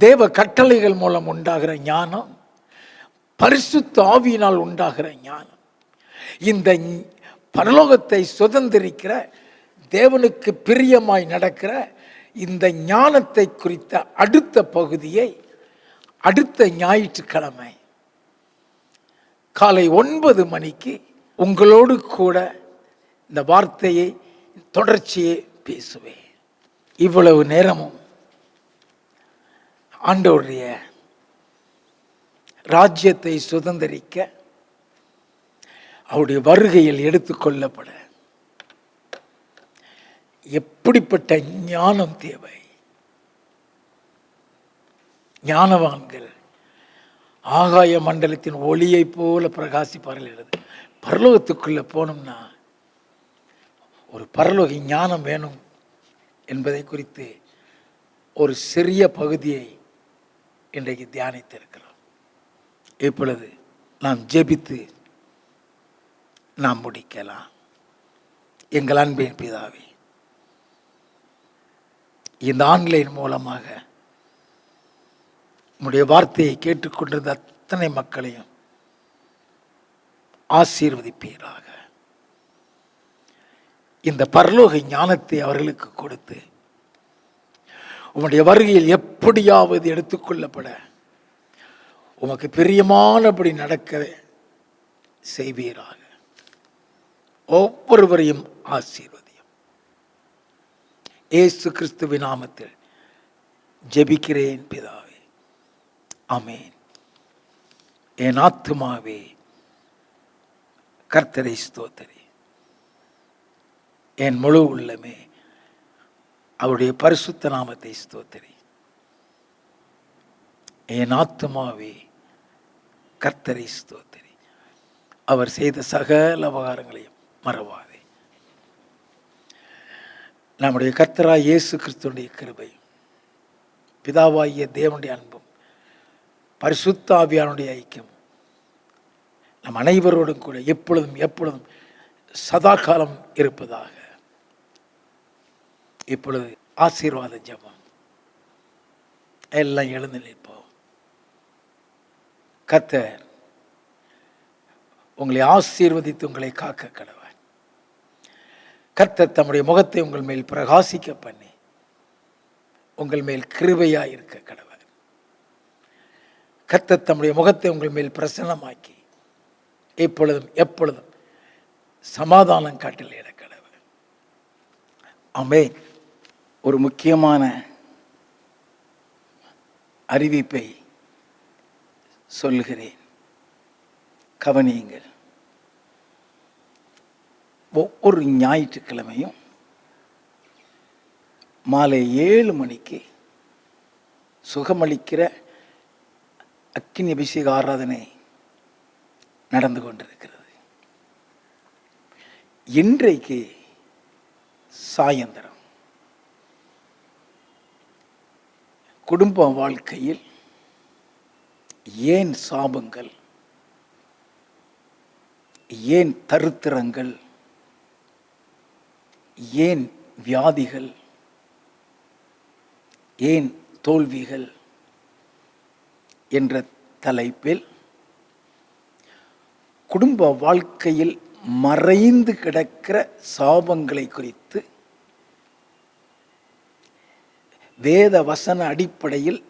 தேவ கட்டளைகள் மூலம் உண்டாகிற ஞானம், பரிசுத்த ஆவியினால் உண்டாகிற ஞானம். இந்த பரலோகத்தை சுதந்திரிக்கிற, தேவனுக்கு பிரியமாய் நடக்கிற இந்த ஞானத்தை குறித்த அடுத்த பகுதியை அடுத்த ஞாயிற்றுக்கிழமை காலை 9 மணிக்கு உங்களோடு கூட இந்த வார்த்தையை தொடர்ச்சியை பேசுவேன். இவ்வளவு நேரமும் ஆண்டவருடைய ராஜ்யத்தை சுதந்திரிக்க, அவருடைய வருகையில் எடுத்துக்கொள்ளப்பட எப்படிப்பட்ட ஞானம் தேவை? ஞானவான்கள் ஆகாய மண்டலத்தின் ஒளியை போல பிரகாசிப்பார்கள். பரலோகத்துக்குள்ள போனோம்னா ஒரு பரலோக ஞானம் வேணும் என்பதை குறித்து ஒரு சிறிய பகுதியை இன்றைக்கு தியானித்திருக்கிறோம். இப்பொழுது நாம் ஜெபித்து நாம் முடிக்கலாம். எங்கள் அன்பின் பிதாவே, இந்த ஆன்லைன் மூலமாக உம்முடைய வார்த்தையை கேட்டுக்கொண்டிருந்த அத்தனை மக்களையும் ஆசீர்வதிப்பீராக. இந்த பரலோக ஞானத்தை அவர்களுக்கு கொடுத்து உம்முடைய வருகையில் எப்படியாவது எடுத்துக்கொள்ளப்பட உமக்கு பிரியமானபடி நடக்க செய்வீராக. ஒவ்வொருவரையும் ஆசீர்வதியும். இயேசு கிறிஸ்துவின் நாமத்தில் ஜெபிக்கிறேன் பிதாவே, ஆமென். என் ஆத்துமாவே கர்த்தரை ஸ்தோத்திரி, என் முழு உள்ளமே அவருடைய பரிசுத்த நாமத்தை ஸ்தோத்திரி. என் ஆத்துமாவே கர்த்தரை ஸ்தோத்திரி, அவர் செய்த சகல உபகாரங்களையும் மறவாதே. நம்முடைய கர்த்தராய் இயேசு கிறிஸ்துவினுடைய கிருபையும், பிதாவாகிய தேவனுடைய அன்பும், பரிசுத்த ஆவியானுடைய ஐக்கியம் நம் அனைவரோடும் கூட எப்பொழுதும் எப்பொழுதும் சதா காலம் இருப்பதாக. இப்பொழுது ஆசீர்வாத ஜெபம். எல்லாம் எழுந்து நிற்போம். கர்த்தர் உங்களை ஆசீர்வதித்து உங்களை காக்க கடவர். கர்த்தர் தம்முடைய முகத்தை உங்கள் மேல் பிரகாசிக்க பண்ணி உங்கள் மேல் கிருபையாய் இருக்க கடவர். கர்த்தர் தம்முடைய முகத்தை உங்கள் மேல் பிரசன்னமாக்கி எப்பொழுதும் எப்பொழுதும் சமாதானம் காட்டில் கடவர். ஆமென். ஒரு முக்கியமான அறிவிப்பை சொல்லுகிறேன், கவனியுங்கள். ஒவ்வொரு ஞாயிற்றுக்கிழமையும் மாலை 7 மணிக்கு சுகமளிக்கிற அக்கினி அபிஷேக ஆராதனை நடந்து கொண்டிருக்கிறது. இன்றைக்கு சாயந்தரம் குடும்ப வாழ்க்கையில் ஏன் சாபங்கள், ஏன் தருத்திரங்கள், ஏன் வியாதிகள், ஏன் தோல்விகள் என்ற தலைப்பில் குடும்ப வாழ்க்கையில் மறைந்து கிடக்கிற சாபங்களை குறித்து வேத வசன அடிப்படையில்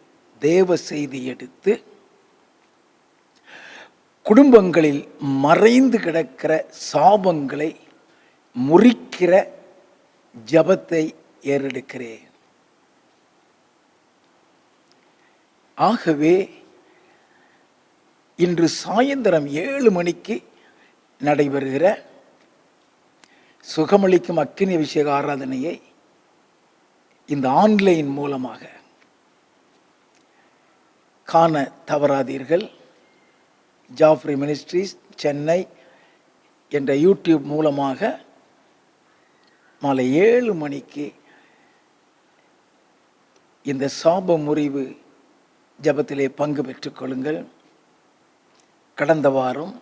தேவ செய்தி எடுத்து குடும்பங்களில் மறைந்து கிடக்கிற சாபங்களை முறிக்கிற ஜபத்தை ஏறெடுக்கிறேன். ஆகவே இன்று சாயந்தரம் 7 மணிக்கு நடைபெறுகிற சுகமளிக்கும் அக்கினி அபிஷேக ஆராதனையை இந்த ஆன்லைன் மூலமாக காண தவறாதீர்கள். ஜாஃப்ரி மினிஸ்ட்ரீஸ் சென்னை என்ற யூடியூப் மூலமாக மாலை 7 மணிக்கு இந்த சாப முறிவு ஜபத்திலே பங்கு பெற்றுக் கொள்ளுங்கள். கடந்த வாரம்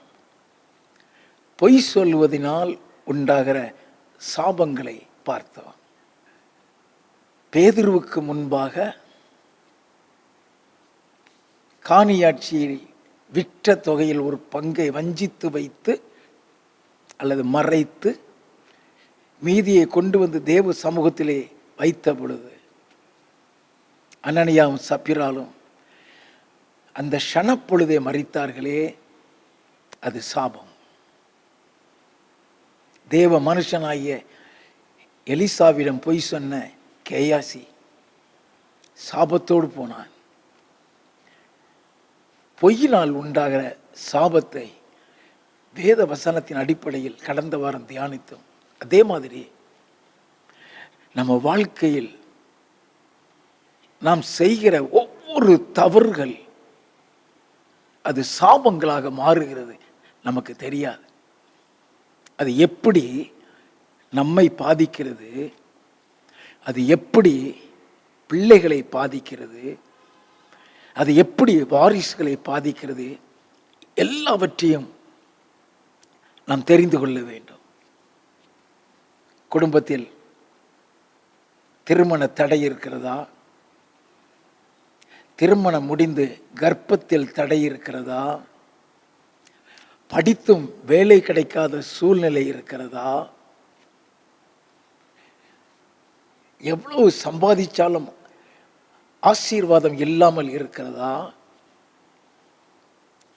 பொய் சொல்வதனால் உண்டாகிற சாபங்களை பார்த்தோம். பேதுருவுக்கு முன்பாக காணியாட்சியை விற்ற தொகையில் ஒரு பங்கை வஞ்சித்து வைத்து அல்லது மறைத்து மீதியை கொண்டு வந்து தேவ சமூகத்திலே வைத்த பொழுது அனனியாவும் சப்பிராலும் அந்த க்ஷணப்பொழுதே மறித்தார்களே, அது சாபம். தேவ மனுஷனாகிய எலிசாவிடம் பொய் சொன்ன கேயாசி சாபத்தோடு போனான். பொய்யினால் உண்டாகிற சாபத்தை வேத வசனத்தின் அடிப்படையில் கடந்த வாரம் தியானித்தோம். அதே மாதிரி நம்ம வாழ்க்கையில் நாம் செய்கிற ஒவ்வொரு தவறுகள் அது சாபங்களாக மாறுகிறது. நமக்கு தெரியாது அது எப்படி நம்மை பாதிக்கிறது, அது எப்படி பிள்ளைகளை பாதிக்கிறது, அது எப்படி வாரிசுகளை பாதிக்கிறது, எல்லாவற்றையும் நாம் தெரிந்து கொள்ள வேண்டும். குடும்பத்தில் திருமண தடை இருக்கிறதா, திருமணம் முடிந்து கர்ப்பத்தில் தடை இருக்கிறதா, படித்தும் வேலை கிடைக்காத சூழ்நிலை இருக்கிறதா, எவ்வளவு சம்பாதிச்சாலும் ஆசீர்வாதம் இல்லாமல் இருக்கிறதா,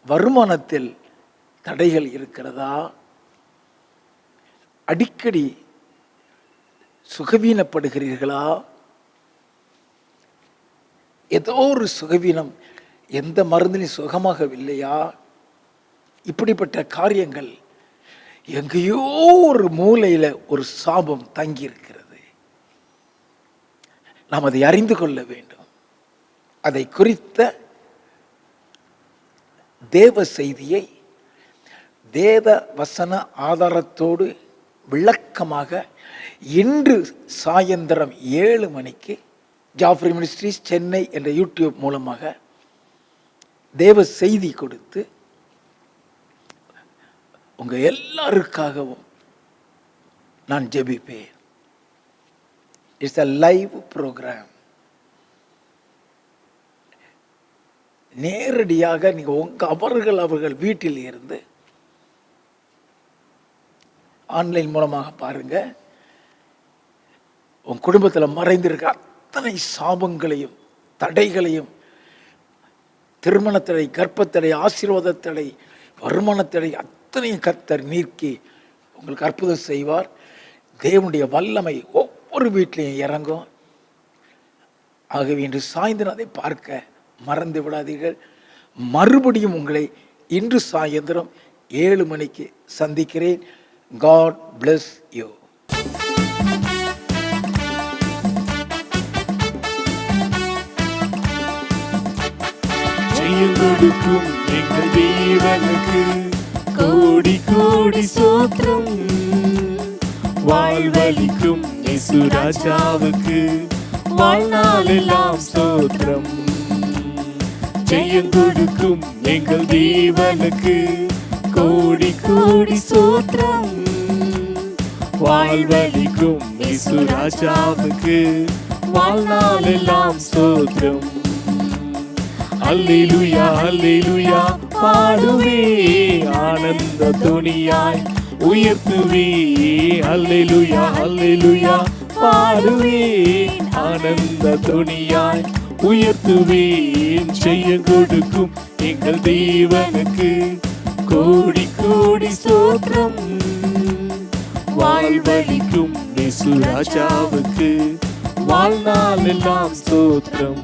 வருமானத்தில் தடைகள் இருக்கிறதா, அடிக்கடி சுகவீனப்படுகிறீர்களா, ஏதோ ஒரு சுகவீனம் எந்த மருந்திலும் சுகமாகவில்லையா, இப்படிப்பட்ட காரியங்கள் எங்கேயோ ஒரு மூலையில் ஒரு சாபம் தங்கி இருக்கிறது. நாம் அதை அறிந்து கொள்ள வேண்டும். அதை குறித்த தேவ செய்தியை வேத வசன ஆதாரத்தோடு விளக்கமாக இன்று சாயந்தரம் 7 மணிக்கு ஜாஃப்ரி மினிஸ்ட்ரீஸ் சென்னை என்ற யூடியூப் மூலமாக தேவ செய்தி கொடுத்து உங்க எல்லாருக்காகவும் நான் ஜெபிப்பேன். It's a live programme. நேரடியாக நீங்க அவர்கள் வீட்டில் இருந்து ஆன்லைன் மூலமாக பாருங்க. உன் குடும்பத்தில் மறைந்திருக்க அத்தனை சாபங்களையும் தடைகளையும், திருமணத்தடை, கர்ப்பத்தடை, ஆசீர்வாதத்தடை, வருமானத்தடை அத்தனையும் கர்த்தர் நீக்கி உங்களுக்கு அற்புதம் செய்வார். தேவனுடைய வல்லமை ஒவ்வொரு வீட்டிலையும் இறங்கும். ஆகவே இன்று சாயந்தரம் அதை பார்க்க மறந்து விடாதீர்கள். மறுபடியும் உங்களை இன்று சாயந்தரம் 7 மணிக்கு சந்திக்கிறேன். God bless you. ஜெயம் கொடுக்கும் எங்கள் தேவனுக்கு கோடி கோடி ஸ்தோத்திரம். வாழ்வளிக்கும் இயேசு ராஜாவுக்கு வாழ்நாளெல்லாம் ஸ்தோத்திரம். ஜெயம் கொடுக்கும் எங்கள் தேவனுக்கு கோடி கோடி ஸ்தோத்திரம். வாழ்வளிக்கும் இயேசு ராஜாவுக்கு வாழ்நாளெல்லாம் ஸ்தோத்திரம். அல்லேலூயா அல்லேலூயா பாடுவே ஆனந்த துணியாய் உயர்த்துவே. அல்லேலூயா அல்லேலூயா பாடுவே ஆனந்த துணியாய் உயர்த்துவேன். ஜெயம் கொடுக்கும் எங்கள் தேவனுக்கு கோடி கோடி ஸ்தோத்திரம். வாழ்வளிக்கும் இயேசு ராஜாவுக்கு வாழ்நாளெல்லாம் ஸ்தோத்திரம்.